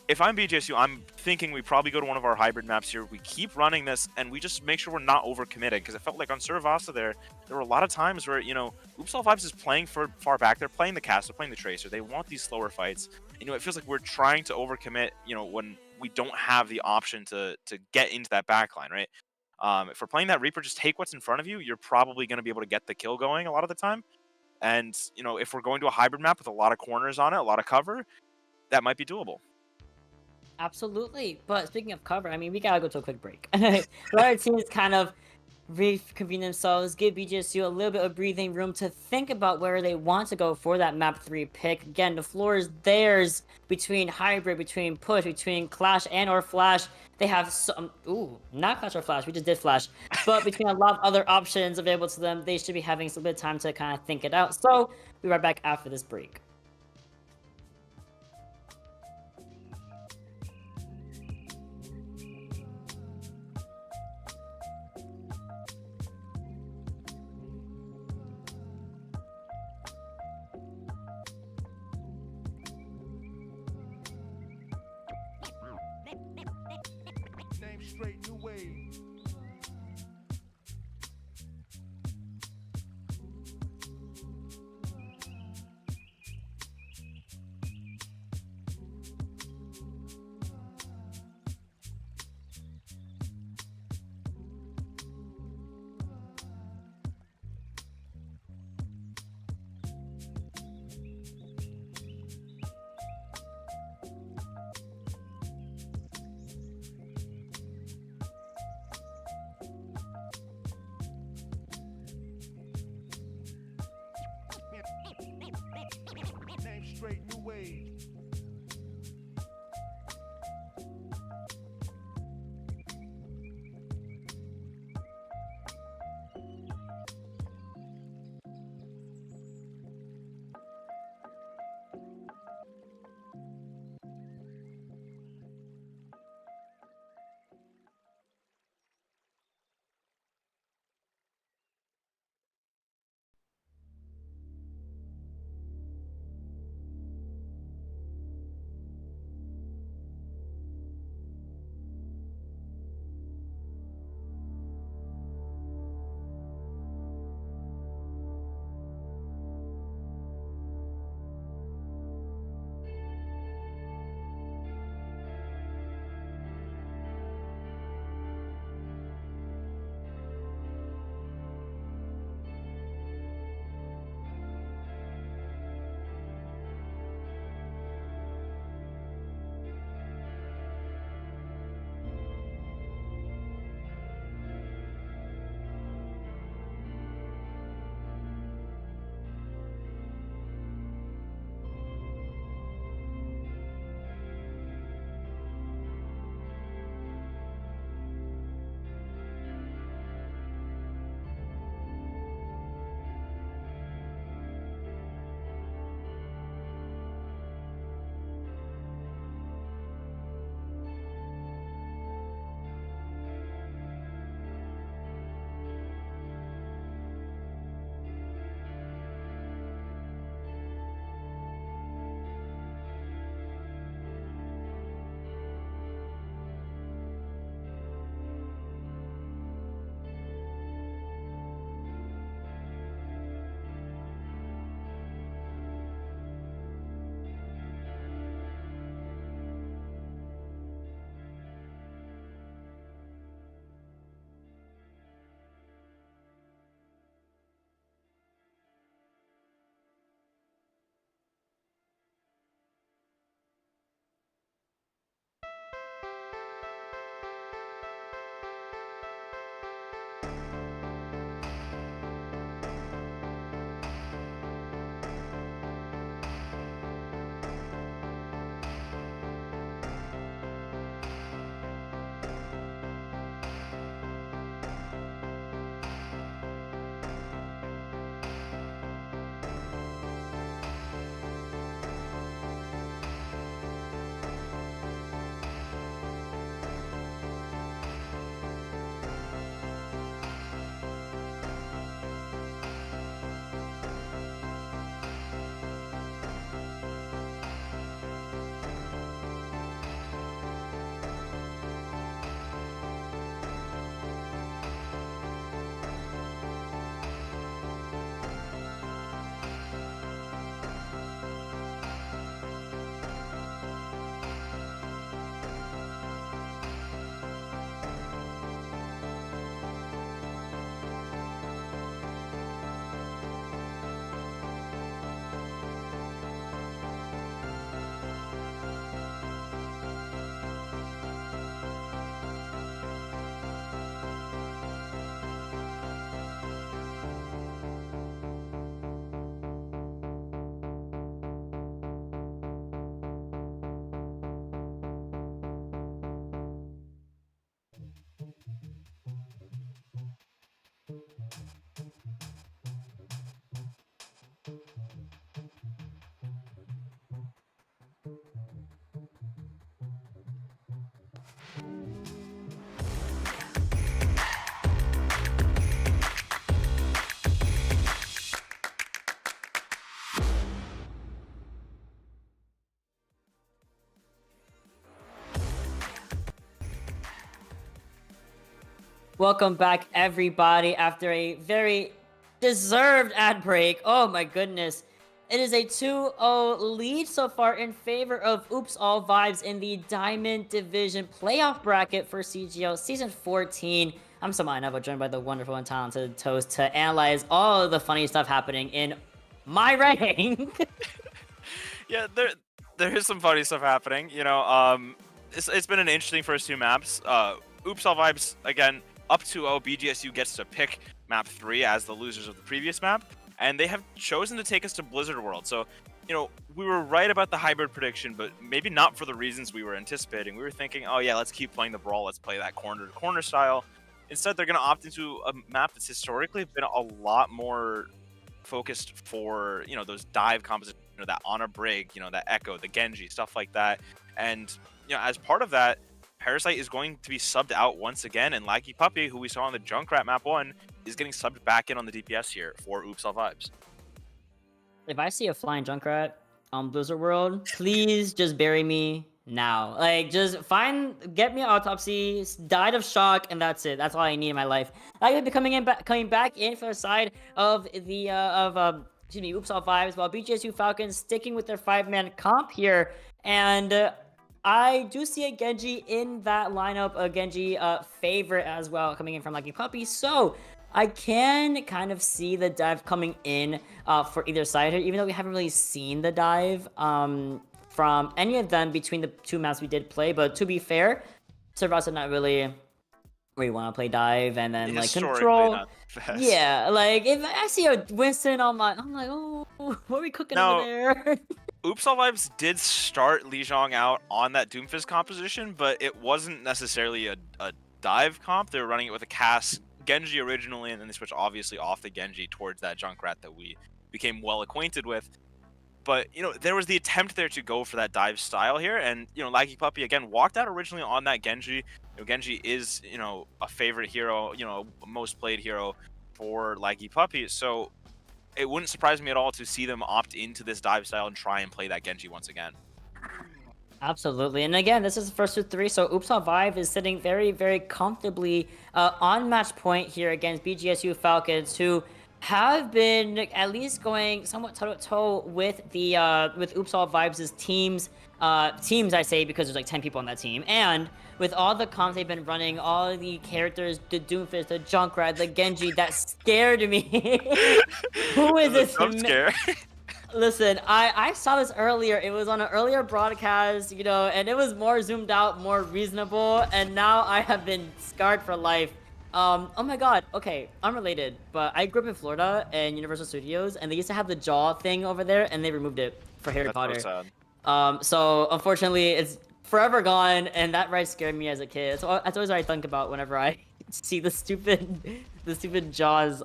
if I'm BGSU, I'm thinking we probably go to one of our hybrid maps here. We keep running this, and we just make sure we're not overcommitted. Because it felt like on Saravasa there were a lot of times where, Oops All Vibes is playing far back. They're playing the cast, they're playing the Tracer. They want these slower fights. It feels like we're trying to overcommit, when we don't have the option to get into that backline, right? If we're playing that Reaper, just take what's in front of you. You're probably going to be able to get the kill going a lot of the time. And, if we're going to a hybrid map with a lot of corners on it, a lot of cover, that might be doable. Absolutely. But speaking of cover, I mean, we gotta go to a quick break. Let our teams kind of reconvene themselves, give BGSU a little bit of breathing room to think about where they want to go for that map 3 pick. Again, the floor is theirs between hybrid, between push, between clash and or flash. They have some, not clash or flash, we just did flash, but between a lot of other options available to them, they should be having some bit of time to kind of think it out. So we'll be right back after this break. Name straight, new wave. Name straight, new wave. Welcome back, everybody, after a very deserved ad break. Oh my goodness. It is a 2-0 lead so far in favor of Oops All Vibes in the Diamond Division playoff bracket for CGL Season 14. I'm Samai Nova, joined by the wonderful and talented Toast to analyze all of the funny stuff happening in my rank. Yeah, there is some funny stuff happening. You know, it's been an interesting first two maps. Oops All Vibes, again, up 2-0. BGSU gets to pick map 3 as the losers of the previous map, and they have chosen to take us to Blizzard World. So, you know, we were right about the hybrid prediction, but maybe not for the reasons we were anticipating. We were thinking, oh yeah, let's keep playing the Brawl, let's play that corner-to-corner style. Instead, they're going to opt into a map that's historically been a lot more focused for, you know, those dive compositions, you know, that Ana Brig, you know, that Echo, the Genji, stuff like that. And, you know, as part of that, Parasite is going to be subbed out once again, and Laggy Puppy, who we saw on the Junkrat map 1, is getting subbed back in on the DPS here for Oops All Vibes. If I see a flying Junkrat on Blizzard World, please just bury me now. Like, just get me an autopsy, died of shock, and that's it. That's all I need in my life. I could be coming back in for the side of the Oops All Vibes, while BGSU Falcons sticking with their 5-man comp here, and I do see a Genji in that lineup, a Genji favorite as well, coming in from Lucky Puppy. So I can kind of see the dive coming in for either side here, even though we haven't really seen the dive from any of them between the two maps we did play. But to be fair, Servus did not really want to play dive, and then like control. Yeah, like if I see a Winston on my, I'm like, oh, what are we cooking over there? Oops All Vibes did start Lijiang out on that Doomfist composition, but it wasn't necessarily a dive comp. They were running it with a cast Genji originally, and then they switched obviously off the Genji towards that Junkrat that we became well acquainted with. But, you know, there was the attempt there to go for that dive style here, and, you know, Laggy Puppy, again, walked out originally on that Genji. You know, Genji is, you know, a favorite hero, you know, most played hero for Laggy Puppy, so it wouldn't surprise me at all to see them opt into this dive style and try and play that Genji once again. Absolutely. And again, this is the first of 3, so Oops All Vibe is sitting very, very comfortably on match point here against BGSU Falcons, who have been at least going somewhat toe-to-toe with the with Oops All Vibes' teams, I say because there's like 10 people on that team, and with all the comps they've been running, all the characters, the Doomfist, the Junkrat, the Genji, that scared me. Who is this? I'm scared. Listen, I saw this earlier. It was on an earlier broadcast, you know, and it was more zoomed out, more reasonable, and now I have been scarred for life. Oh my god, okay, unrelated, but I grew up in Florida and Universal Studios, and they used to have the jaw thing over there, and they removed it for Harry Potter. So sad. So unfortunately, it's forever gone, and that ride scared me as a kid. So that's always what I think about whenever I see the stupid Jaws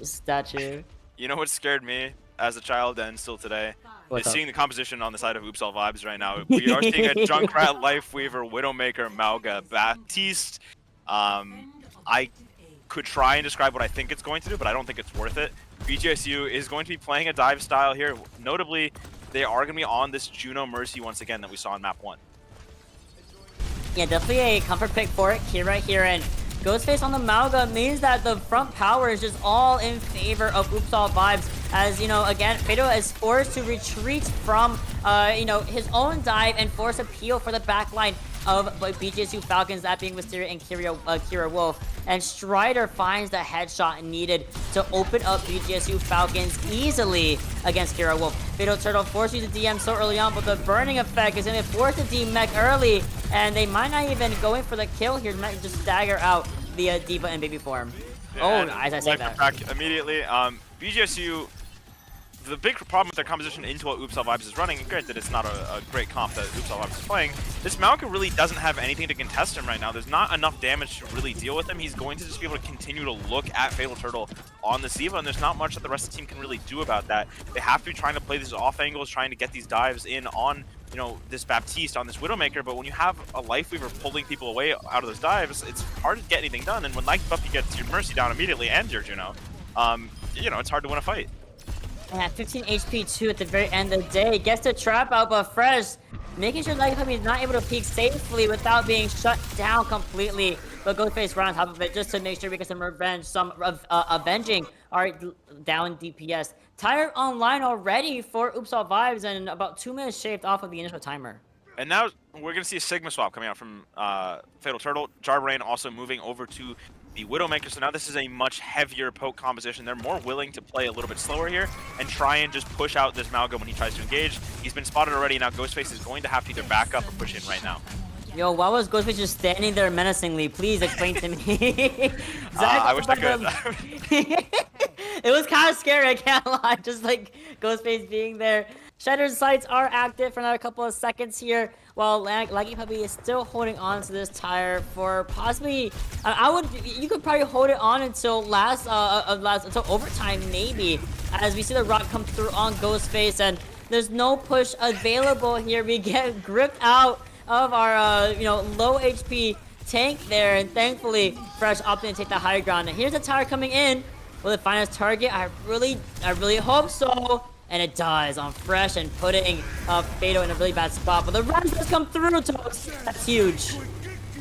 statue. You know what scared me as a child and still today? What's is up? seeing the composition on the side of Oops All Vibes right now. We are seeing a Junkrat, Lifeweaver, Widowmaker, Mauga, Baptiste. I could try and describe what I think it's going to do, but I don't think it's worth it. BGSU is going to be playing a dive style here. Notably, they are going to be on this Juno Mercy once again that we saw in map 1. Yeah, definitely a comfort pick for it here, right here, and Ghostface on the Mauga means that the front power is just all in favor of Oops All Vibes, as, you know, again, Fado is forced to retreat from, you know, his own dive and force a peel for the backline of BGSU Falcons, that being Wisteria and Kira Wolf. And Strider finds the headshot needed to open up BGSU Falcons easily against Kira Wolf. Fatal Turtle forced you to DM so early on, but the burning effect is going to force the D-Mech early, and they might not even go in for the kill here. They might just stagger out the D.Va in baby form. Yeah, oh, as I say that. Back immediately. BGSU, the big problem with their composition into what Oops All Vibes is running, and granted it's not a great comp that Oops All Vibes is playing, this Mauga really doesn't have anything to contest him right now. There's not enough damage to really deal with him. He's going to just be able to continue to look at Fatal Turtle on the D.Va, and there's not much that the rest of the team can really do about that. They have to be trying to play these off angles, trying to get these dives in on you know, this Baptiste on this Widowmaker, but when you have a Lifeweaver pulling people away out of those dives, it's hard to get anything done. And when Like Buffy gets your Mercy down immediately and your Juno, you know, it's hard to win a fight. Yeah, 15 HP too at the very end of the day. Gets the trap out, but Fresh making sure Like Puppy is not able to peek safely without being shut down completely. But Ghostface right on top of it just to make sure we get some revenge, avenging our down DPS. Tire online already for Oops All Vibes and about 2 minutes shaved off of the initial timer. And now we're going to see a Sigma swap coming out from Fatal Turtle. Jarbrain also moving over to the Widowmaker. So now this is a much heavier poke composition. They're more willing to play a little bit slower here and try and just push out this Malga when he tries to engage. He's been spotted already. Now Ghostface is going to have to either back up or push in right now. Yo, why was Ghostface just standing there menacingly? Please explain to me. I wish I could. It was kind of scary, I can't lie. Just like Ghostface being there. Shattered sights are active for another couple of seconds here, while Laggy Puppy is still holding on to this tire for possibly. You could probably hold it on until until overtime maybe, as we see the rock come through on Ghostface, and there's no push available here. We get gripped out of our low HP tank there, and thankfully Fresh opting to take the high ground. And here's the tower coming in. Will it find its target? I really hope so. And it does on Fresh and putting Fatal in a really bad spot. But the res does come through, Toast. That's huge.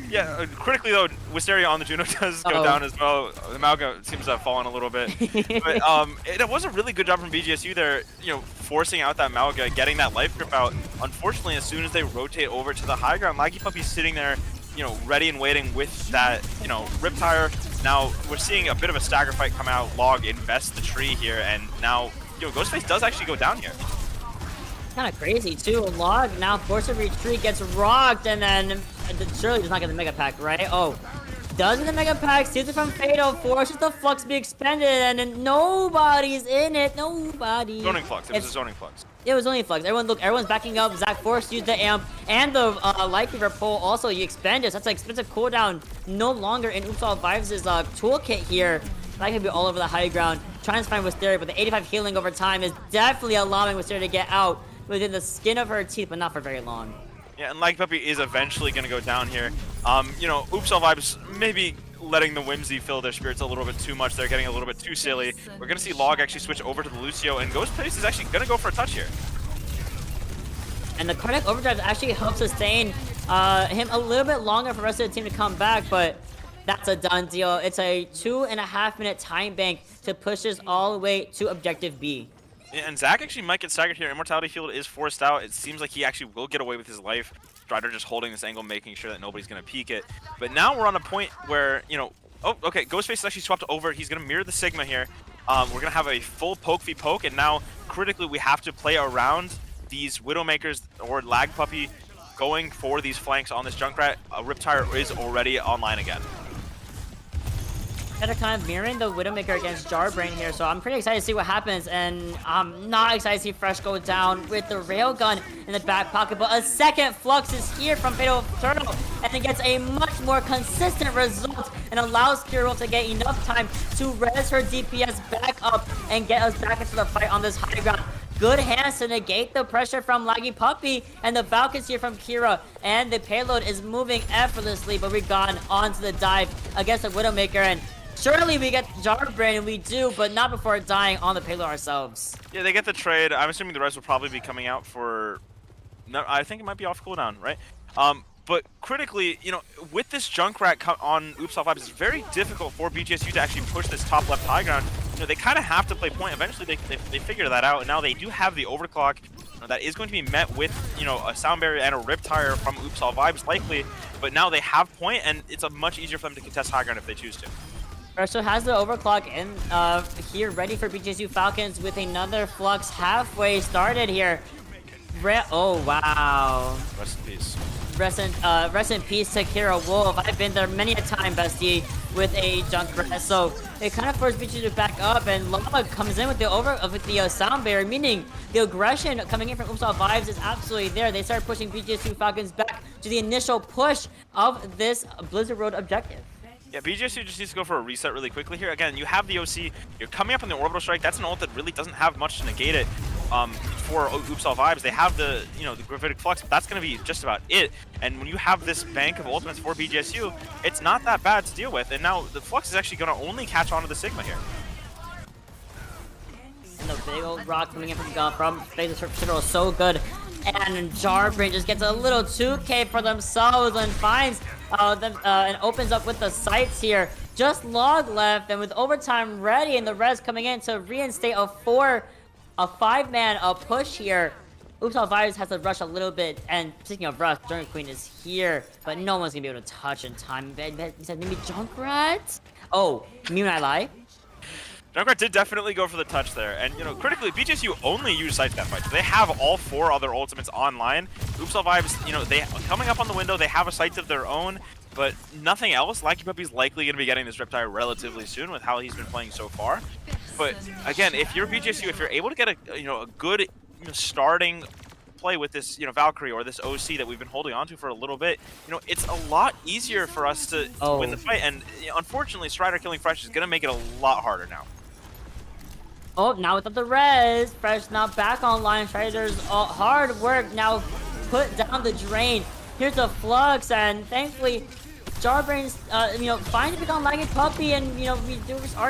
Yeah, critically though, Wisteria on the Juno does go down as well. The Malga seems to have fallen a little bit. But it was a really good job from BGSU there, you know, forcing out that Malga, getting that life grip out. Unfortunately, as soon as they rotate over to the high ground, Laggy Puppy's sitting there, you know, ready and waiting with that, you know, Rip Tire. Now, we're seeing a bit of a stagger fight come out. Log invests the tree here, and now, you know, Ghostface does actually go down here. Kind of crazy too. Log now forced to retreat, gets rocked, and then surely does not get the mega pack, right? Oh, does get the mega pack, steals it from Fatal, forces the flux to be expended, and then nobody's in it. Nobody. Zoning flux. It was a zoning flux. It was only flux. Everyone's backing up. Zach forced used the amp and the Lightweaver pull. Also, you expend it. So that's an expensive cooldown. No longer in Oops All Vibes' toolkit here. That could be all over the high ground. Trying to find Wisteria, but the 85 healing over time is definitely allowing Wisteria to get out within the skin of her teeth, but not for very long. Yeah, and Laggy Puppy is eventually going to go down here. You know, Oops All Vibes maybe letting the Whimsy fill their spirits a little bit too much. They're getting a little bit too silly. We're going to see Log actually switch over to the Lucio, and Ghostface is actually going to go for a touch here. And the Cardiac Overdrive actually helps sustain him a little bit longer for the rest of the team to come back, but that's a done deal. It's a 2.5 minute time bank to push this all the way to Objective B. Yeah, and Zach actually might get staggered here. Immortality Field is forced out. It seems like he actually will get away with his life. Strider just holding this angle, making sure that nobody's going to peek it. But now we're on a point where, you know, oh, okay, Ghostface is actually swapped over. He's going to mirror the Sigma here. We're going to have a full poke v poke, and now critically we have to play around these Widowmakers or Lag Puppy going for these flanks on this Junkrat. Riptire is already online again. They're kind of mirroring the Widowmaker against Jarbrain here, so I'm pretty excited to see what happens, and I'm not excited to see Fresh go down with the railgun in the back pocket, but a second Flux is here from Fatal Turtle, and it gets a much more consistent result and allows Kirill to get enough time to res her DPS back up and get us back into the fight on this high ground. Good hands to negate the pressure from Laggy Puppy, and the Falcons here from Kira, and the payload is moving effortlessly, but we've gone onto the dive against the Widowmaker, and surely we get Jarbrain, and we do, but not before dying on the payload ourselves. Yeah, they get the trade. I'm assuming the rest will probably be coming out for... No, I think it might be off cooldown, right? But critically, you know, with this Junkrat on Oops All Vibes, it's very difficult for BGSU to actually push this top left high ground. You know, they kind of have to play point. Eventually, they figure that out, and now they do have the overclock. You know, that is going to be met with, you know, a sound barrier and a rip tire from Oops All Vibes, likely. But now they have point, and it's a much easier for them to contest high ground if they choose to. Urso has the overclock in here ready for BGSU Falcons with another Flux halfway started here. Oh, wow. Rest in peace. Rest in peace to Kira Wolf. I've been there many a time, bestie, with a Junkrat. So it kind of forced BGSU to back up, and Lava comes in with the sound barrier, meaning the aggression coming in from Oops All Vibes is absolutely there. They start pushing BGSU Falcons back to the initial push of this Blizzard Road objective. Yeah, BGSU just needs to go for a reset really quickly here. Again, you have the OC, you're coming up on the Orbital Strike. That's an ult that really doesn't have much to negate it. for Oops All Vibes. They have the, the Gravitic Flux, but that's going to be just about it. And when you have this bank of ultimates for BGSU, it's not that bad to deal with. And now the Flux is actually going to only catch on to the Sigma here. And the big old rock coming in from Phase Turtle is so good. And Jarbrain just gets a little 2K for themselves and finds them and opens up with the sights here. Just log left, and with overtime ready and the res coming in to reinstate a 5-man push here. Oops All Vibes has to rush a little bit, and speaking of rush, Jungle Queen is here, but no one's gonna be able to touch in time. He said maybe Junkrat? Oh, me when I lie? Junkrat did definitely go for the touch there, and critically, BGSU only use sight that fight. So they have all 4 other ultimates online. Oops All Vibes, they coming up on the window, they have a sight of their own, but nothing else. Lucky Puppy's likely going to be getting this Riptide relatively soon with how he's been playing so far. But again, if you're BGSU, if you're able to get a good starting play with this Valkyrie or this OC that we've been holding on to for a little bit, it's a lot easier for us to win the fight. And unfortunately, Strider killing Fresh is going to make it a lot harder now. Oh, now without the res, Fresh now back online. Strider's hard work now put down the drain. Here's the Flux, and thankfully, Jarbrain's, finally become Lucky Puppy, and, we are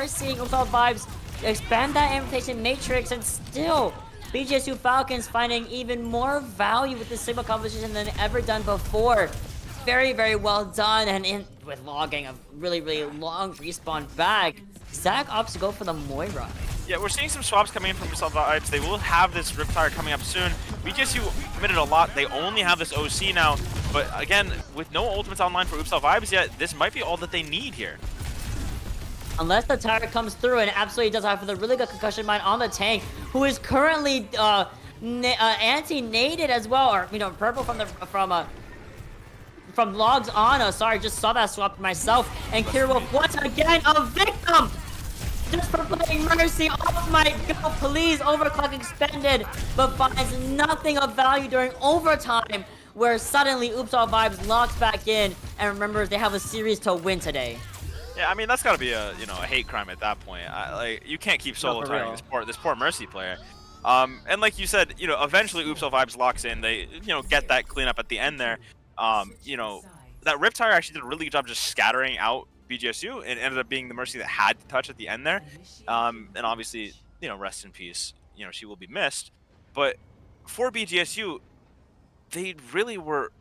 seeing Oops All Vibes expand that invitation matrix, and still, BGSU Falcons finding even more value with this Sigma composition than ever done before. Very, very well done, and with logging a really, really long respawn back, Zach opts to go for the Moira. Yeah, we're seeing some swaps coming in from Oops All Vibes. They will have this Riptire coming up soon. BGSU committed a lot. They only have this OC now. But again, with no ultimates online for Oops All Vibes yet, this might be all that they need here. Unless the tire comes through, and it absolutely does have the really good concussion mine on the tank, who is currently anti-naded as well, or purple from Logs on. Sorry, just saw that swap myself. And Kirwolf once again a victim. Just for playing Mercy. Oh my god, please, overclock expended, but finds nothing of value during overtime, where suddenly Oops All Vibes locks back in and remembers they have a series to win today. Yeah, I mean, that's got to be a hate crime at that point. You can't keep solo targeting this poor Mercy player. And like you said, eventually Oops All Vibes locks in. They get that cleanup at the end there. That Riptire actually did a really good job just scattering out BGSU. It ended up being the Mercy that had to touch at the end there. And obviously, rest in peace. She will be missed. But for BGSU, they really were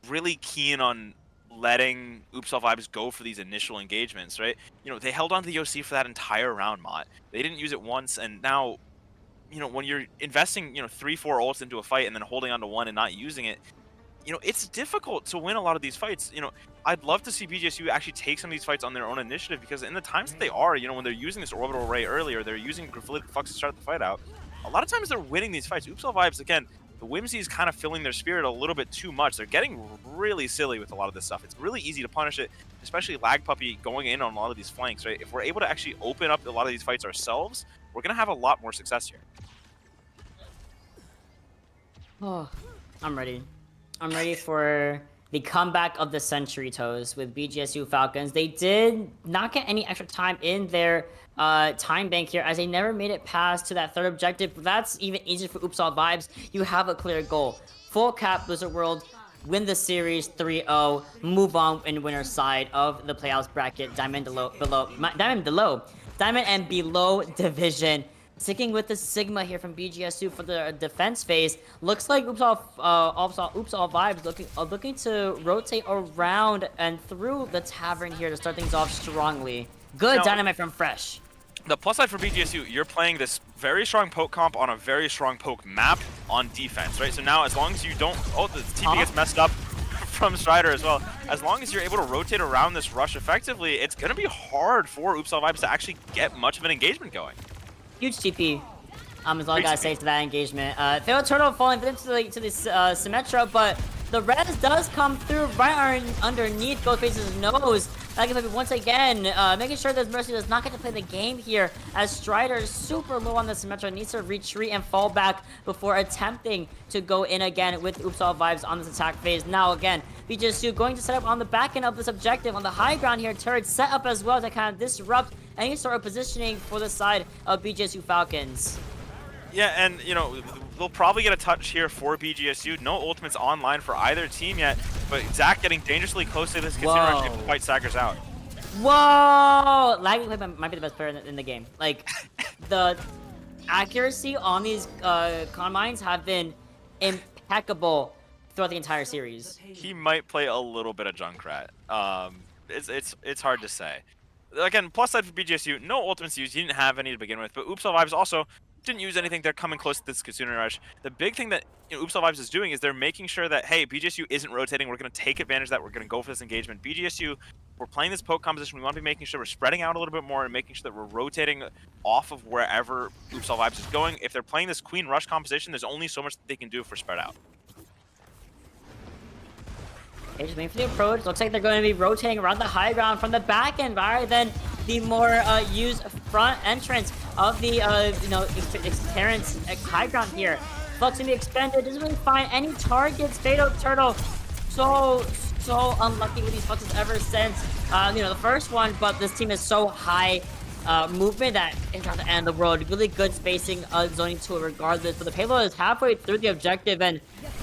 really keen on letting Oops All Vibes go for these initial engagements, right? They held on to the OC for that entire round, Mott. They didn't use it once, and now, when you're investing, 3-4 ults into a fight and then holding on to one and not using it, it's difficult to win a lot of these fights. I'd love to see BGSU actually take some of these fights on their own initiative, because in the times that they are, when they're using this orbital array earlier, they're using Gravitic Flux to start the fight out. A lot of times they're winning these fights. Oops All Vibes, again, the Whimsy is kind of filling their spirit a little bit too much. They're getting really silly with a lot of this stuff. It's really easy to punish it, especially Lag Puppy going in on a lot of these flanks, right? If we're able to actually open up a lot of these fights ourselves, we're going to have a lot more success here. Oh, I'm ready. I'm ready for the comeback of the century toes with BGSU Falcons. They did not get any extra time in their time bank here, as they never made it past to that third objective. But that's even easier for Oops All Vibes. You have a clear goal. Full cap Blizzard World, win the series 3-0, move on in winner's side of the playoffs bracket, Diamond and below division. Sticking with the Sigma here from BGSU for the defense phase. Looks like Oops All Vibes looking to rotate around and through the tavern here to start things off strongly. Good now, dynamite from Fresh. The plus side for BGSU, you're playing this very strong poke comp on a very strong poke map on defense, right? So now as long as you don't... Oh, the TP gets messed up from Strider as well. As long as you're able to rotate around this rush effectively, it's going to be hard for Oops All Vibes to actually get much of an engagement going. Huge TP. Is all I gotta say to that engagement. Failed Turtle falling into this Symmetra, but the res does come through right underneath Ghostface's nose. Lucky Puppy once again making sure that Mercy does not get to play the game here, as Strider is super low on the Symmetra, needs to retreat and fall back before attempting to go in again with Oops All Vibes on this attack phase. Now again, BGSU going to set up on the back end of this objective on the high ground here. Turret set up as well to kind of disrupt any sort of positioning for the side of BGSU Falcons. Yeah, and you know, they'll probably get a touch here for BGSU. No ultimates online for either team yet, but Zach getting dangerously close to this considering Whoa. fight Saggers out. Whoa! Laggy Play might be the best player in the game. Like, the accuracy on these combines have been impeccable throughout the entire series. He might play a little bit of Junkrat. It's hard to say. Again, plus side for BGSU, no ultimates used. He didn't have any to begin with, but Oops All Vibes also didn't use anything. They're coming close to this Kitsune Rush. The big thing that Oops All Vibes is doing is they're making sure that, hey, BGSU isn't rotating. We're going to take advantage of that. We're going to go for this engagement. BGSU, we're playing this poke composition. We want to be making sure we're spreading out a little bit more and making sure that we're rotating off of wherever Oops All Vibes is going. If they're playing this Queen Rush composition, there's only so much that they can do if we're spread out. Okay, just waiting for the approach. Looks like they're going to be rotating around the high ground from the back end rather than the more used front entrance of the Terrence high ground here. Flux gonna be expended. Doesn't really find any targets. Fatal Turtle so unlucky with these fluxes ever since the first one, but this team is so high movement that it's not the end of the world. Really good spacing, zoning to it regardless. But the payload is halfway through the objective and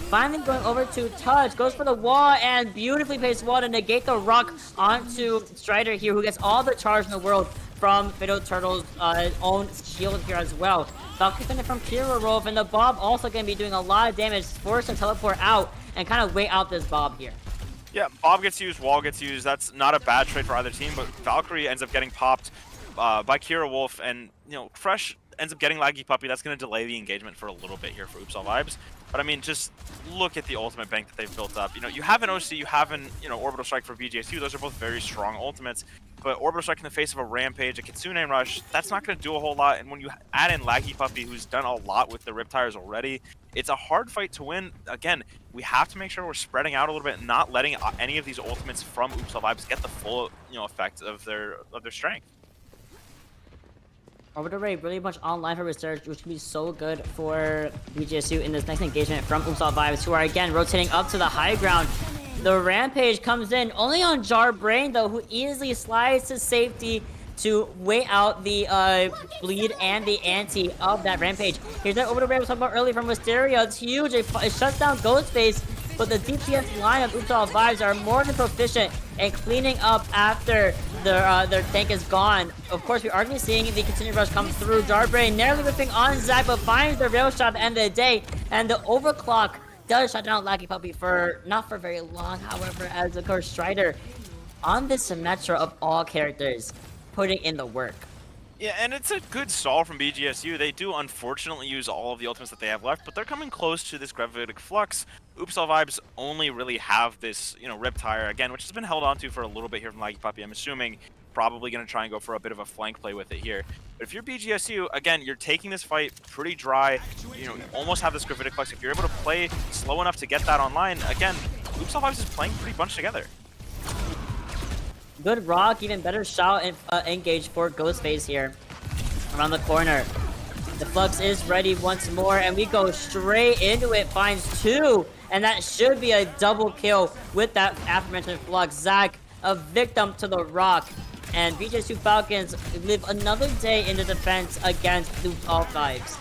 finally going over to Touch. Goes for the wall and beautifully placed wall to negate the rock onto Strider here, who gets all the charge in the world from Fatal Turtle's own shield here as well. Valkyrie defended from Kira Rolf, and the Bob also going to be doing a lot of damage, forced to teleport out and kind of wait out this Bob here. Yeah, Bob gets used, Wall gets used. That's not a bad trade for either team, but Valkyrie ends up getting popped by Kira Wolf, and Fresh ends up getting Laggy Puppy. That's going to delay the engagement for a little bit here for Oops All Vibes. But I mean, just look at the ultimate bank that they've built up. You have an OC, you have an Orbital Strike for BGSU. Those are both very strong ultimates. But Orbital Strike in the face of a Rampage, a Kitsune Rush, that's not going to do a whole lot. And when you add in Laggy Puppy, who's done a lot with the Riptires already, it's a hard fight to win. Again, we have to make sure we're spreading out a little bit and not letting any of these ultimates from Oops All Vibes get the full effect of their strength. Orbital Ray really much online for research, which can be so good for BGSU in this next engagement from Oops All Vibes, who are again rotating up to the high ground. The Rampage comes in only on Jar Brain though, who easily slides to safety to wait out the bleed and the anti of that Rampage. Here's that Orbital Ray I was talking about earlier from Wisteria. It's huge. It shuts down Ghostface, but the DPS line of Oops All Vibes are more than proficient in cleaning up after their tank is gone. Of course, we are going to be seeing the continued rush come through. Jarbrain narrowly whipping on Zach, but finds the rail shot at the end of the day, and the overclock does shut down Laggy Puppy for not for very long, however, as of course Strider on the Symmetra of all characters putting in the work. Yeah, and it's a good stall from BGSU. They do unfortunately use all of the ultimates that they have left, but they're coming close to this Gravitic Flux. Oops All Vibes only really have this, Riptire, again, which has been held onto for a little bit here from Laggy Puppy. I'm assuming probably going to try and go for a bit of a flank play with it here. But if you're BGSU, again, you're taking this fight pretty dry. You almost have this Gravitic Flux. If you're able to play slow enough to get that online, again, Oops All Vibes is playing pretty bunched together. Good rock, even better shot and engage for Ghostface here. Around the corner. The Flux is ready once more, and we go straight into it. Finds two, and that should be a double kill with that aforementioned Flux. Zach, a victim to the rock. And BGSU Falcons live another day in the defense against Oops All Vibes.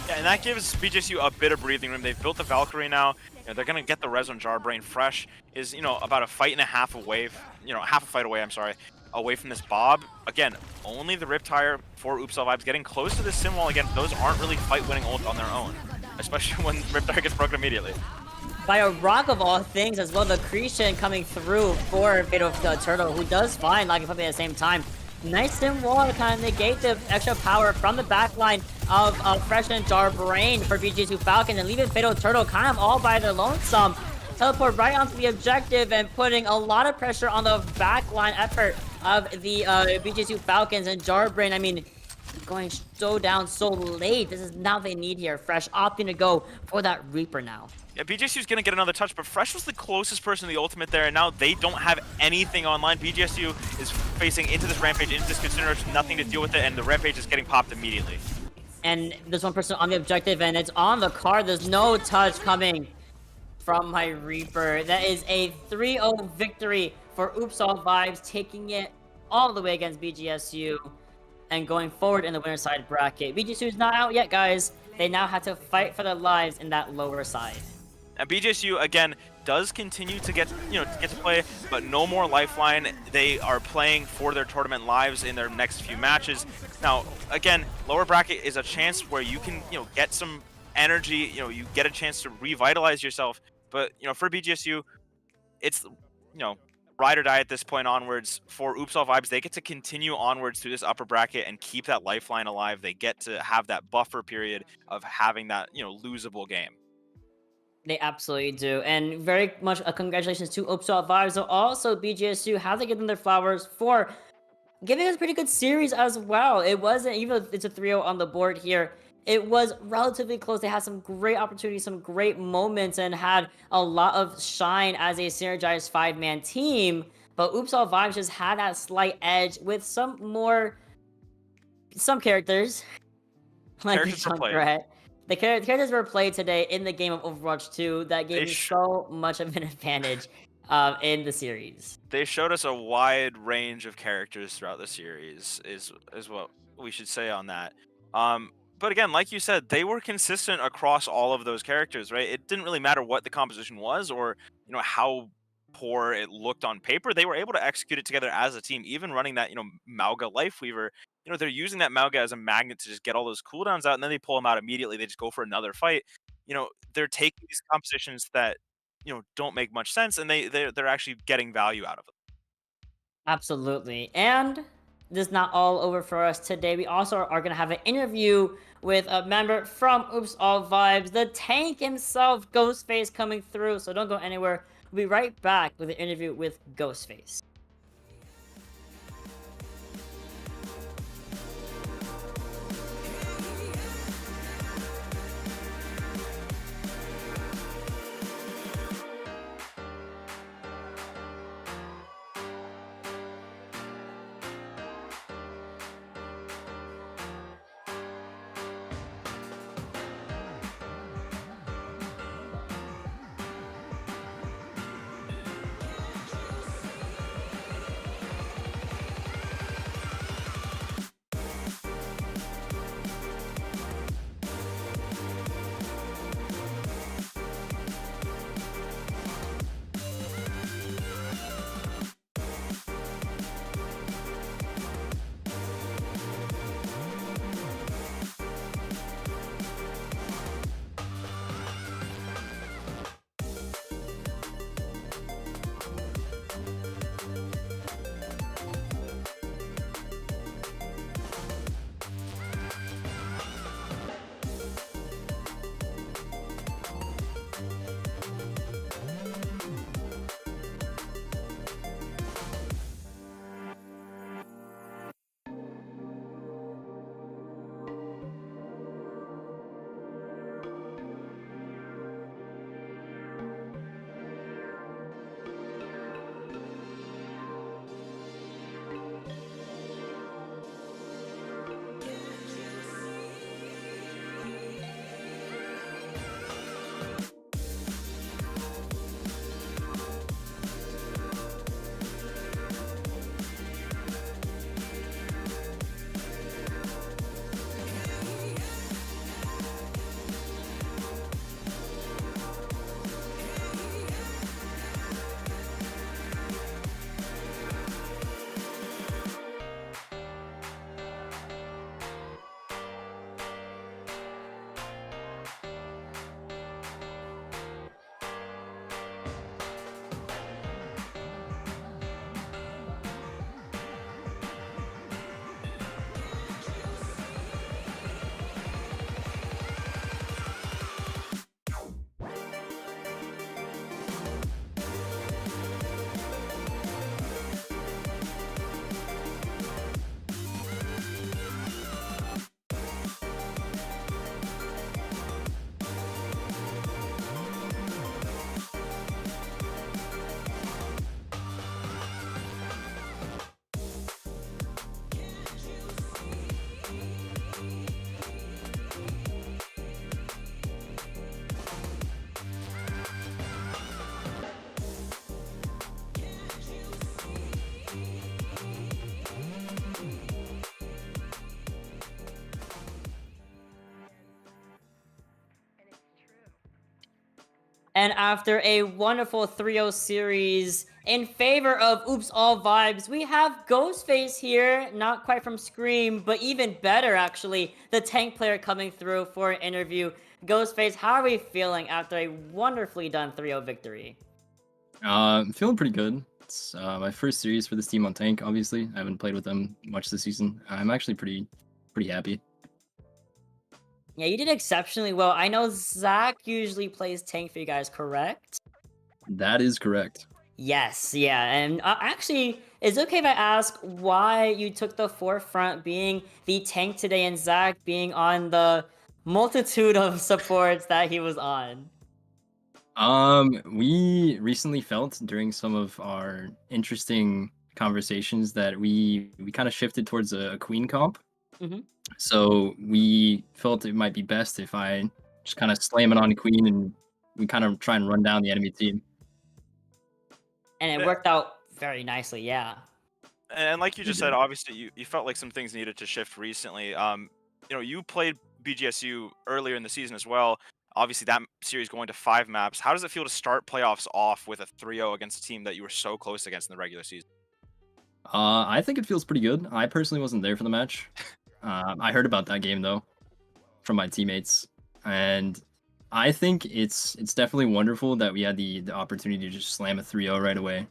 Yeah, and that gives BGSU a bit of breathing room. They've built the Valkyrie now. They're going to get the res on Jarbrain. Fresh is, about a fight and a half away, half a fight away, away from this Bob. Again, only the Riptire for Oops All Vibes getting close to this Sim Wall. Again, those aren't really fight-winning ult on their own, especially when Riptire gets broken immediately. By a rock of all things as well, the Creation coming through for Fatal Turtle, who does find Laggy Puppy at the same time. Nice Sim Wall to kind of negate the extra power from the backline of Fresh and Jarbrain for BGSU Falcon, and leaving Fatal Turtle kind of all by their lonesome. Teleport right onto the objective and putting a lot of pressure on the backline effort of the BGSU Falcons. And Jarbrain, I mean, going so down so late. This is now they need here. Fresh opting to go for that Reaper now. Yeah, BGSU's going to get another touch, but Fresh was the closest person to the ultimate there, and now they don't have anything online. BGSU is facing into this Rampage, into this Consumer, nothing to deal with it, and the Rampage is getting popped immediately. And there's one person on the objective, and it's on the card. There's no touch coming from my Reaper. That is a 3-0 victory for Oops All Vibes, taking it all the way against BGSU and going forward in the winner side bracket. BGSU is not out yet, guys. they now have to fight for their lives in that lower side. And BGSU again does continue to get to play, but no more lifeline. They are playing for their tournament lives in their next few matches. Now, again, lower bracket is a chance where you can get some energy. You get a chance to revitalize yourself. But for BGSU, it's ride or die at this point onwards. For Oops All Vibes, they get to continue onwards through this upper bracket and keep that lifeline alive. They get to have that buffer period of having that losable game. They absolutely do, and very much a congratulations to Oops All Vibes. So also BGSU have to give them their flowers for giving us a pretty good series as well. It wasn't, even though it's a 3-0 on the board here, it was relatively close. They had some great opportunities, some great moments, and had a lot of shine as a synergized 5-man team. But Oops All Vibes just had that slight edge with some characters. Like Characters to play. The characters were played today in the game of Overwatch 2 that gave me so much of an advantage in the series. They showed us a wide range of characters throughout the series, is what we should say on that. But again, like you said, they were consistent across all of those characters, right? It didn't really matter what the composition was or how poor it looked on paper. They were able to execute it together as a team, even running that Mauga Lifeweaver. They're using that Mauga as a magnet to just get all those cooldowns out, and then they pull them out immediately. They just go for another fight. They're taking these compositions that don't make much sense, and they're actually getting value out of them. Absolutely. And this is not all over for us today. We also are going to have an interview with a member from Oops All Vibes, the tank himself, Ghostface, coming through. So don't go anywhere. We'll be right back with an interview with Ghostface. And after a wonderful 3-0 series in favor of Oops All Vibes, we have Ghostface here, not quite from Scream, but even better actually, the tank player coming through for an interview. Ghostface, how are we feeling after a wonderfully done 3-0 victory? I'm feeling pretty good. It's my first series for this team on tank, obviously. I haven't played with them much this season. I'm actually pretty happy. Yeah, you did exceptionally well. I know Zach usually plays tank for you guys, correct? That is correct. Yes, yeah, and actually, is it okay if I ask why you took the forefront being the tank today and Zach being on the multitude of supports that he was on? We recently felt during some of our interesting conversations that we kind of shifted towards a queen comp. Mm-hmm. So we felt it might be best if I just kind of slam it on queen and we kind of try and run down the enemy team. And it Yeah. worked out very nicely, yeah. And like you just did. said, obviously you felt like some things needed to shift recently. You played BGSU earlier in the season as well. Obviously, that series going to 5 maps. How does it feel to start playoffs off with a 3-0 against a team that you were so close against in the regular season? I think it feels pretty good. I personally wasn't there for the match. I heard about that game though from my teammates, and I think it's definitely wonderful that we had the opportunity to just slam a 3-0 right away.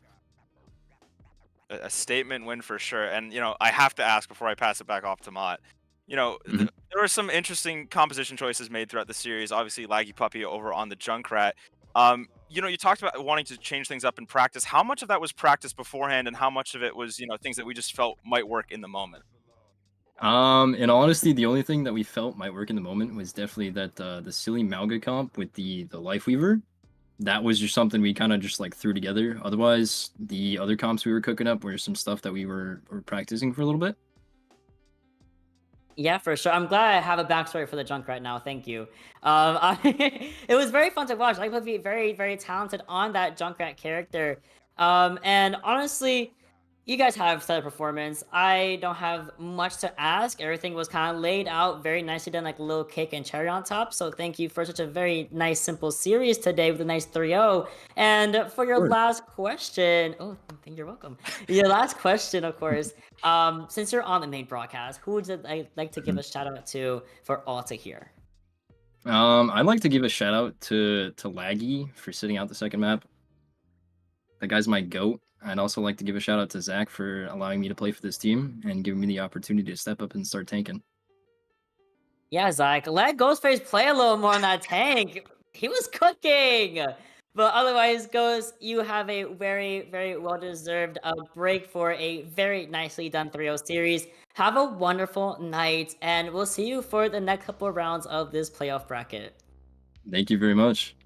A statement win for sure. And I have to ask before I pass it back off to Mott. Mhm. There were some interesting composition choices made throughout the series. Obviously, Laggy Puppy over on the Junkrat. You talked about wanting to change things up in practice. How much of that was practice beforehand, and how much of it was things that we just felt might work in the moment? In all honesty, the only thing that we felt might work in the moment was definitely that the silly Malga comp with the Life Weaver. That was just something we kind of just like threw together. Otherwise, the other comps we were cooking up were some stuff that we were practicing for a little bit. Yeah, for sure. I'm glad I have a backstory for the junk right now. Thank you. It was very fun to watch. Like, be very, very talented on that Junkrat character. And honestly, you guys have set a performance. I don't have much to ask. Everything was kind of laid out very nicely done, like a little cake and cherry on top. So thank you for such a very nice, simple series today with a nice 3-0. And for your Sure. last question, oh, I think you're welcome. Your last question, of course. Since you're on the main broadcast, who would you like to give a shout out to for all to hear? I'd like to give a shout out to Laggy for sitting out the second map. That guy's my goat. I'd also like to give a shout out to Zach for allowing me to play for this team and giving me the opportunity to step up and start tanking. Yeah, Zach, let Ghostface play a little more on that tank. He was cooking. But otherwise, Ghost, you have a very, very well-deserved break for a very nicely done 3-0 series. Have a wonderful night, and we'll see you for the next couple of rounds of this playoff bracket. Thank you very much.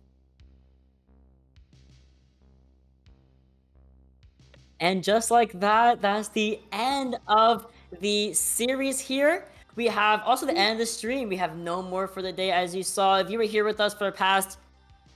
And just like that, that's the end of the series here. We have also the end of the stream. We have no more for the day. As you saw, if you were here with us for the past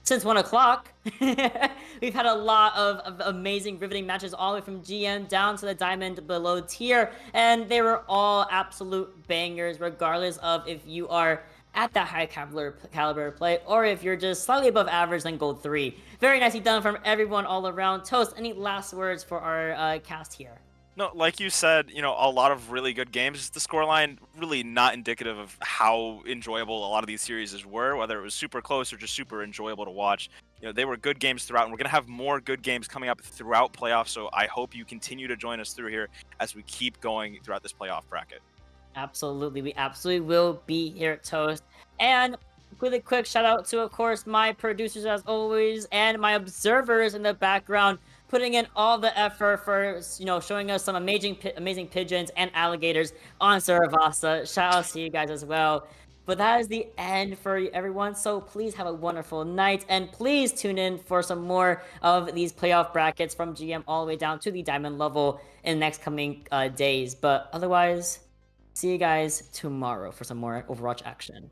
since 1 o'clock, we've had a lot of amazing, riveting matches all the way from GM down to the diamond below tier, and they were all absolute bangers, regardless of if you are at that high caliber play, or if you're just slightly above average than gold 3. Very nicely done from everyone all around. Toast, any last words for our cast here? No, like you said, a lot of really good games. The scoreline really not indicative of how enjoyable a lot of these series were, whether it was super close or just super enjoyable to watch. They were good games throughout, and we're going to have more good games coming up throughout playoffs, so I hope you continue to join us through here as we keep going throughout this playoff bracket. Absolutely. We absolutely will be here at Toast. And really quick shout out to, of course, my producers as always, and my observers in the background, putting in all the effort for, showing us some amazing pigeons and alligators on Saravasa. Shout out to you guys as well. But that is the end for everyone. So please have a wonderful night, and please tune in for some more of these playoff brackets from GM all the way down to the diamond level in the next coming days. But otherwise, see you guys tomorrow for some more Overwatch action.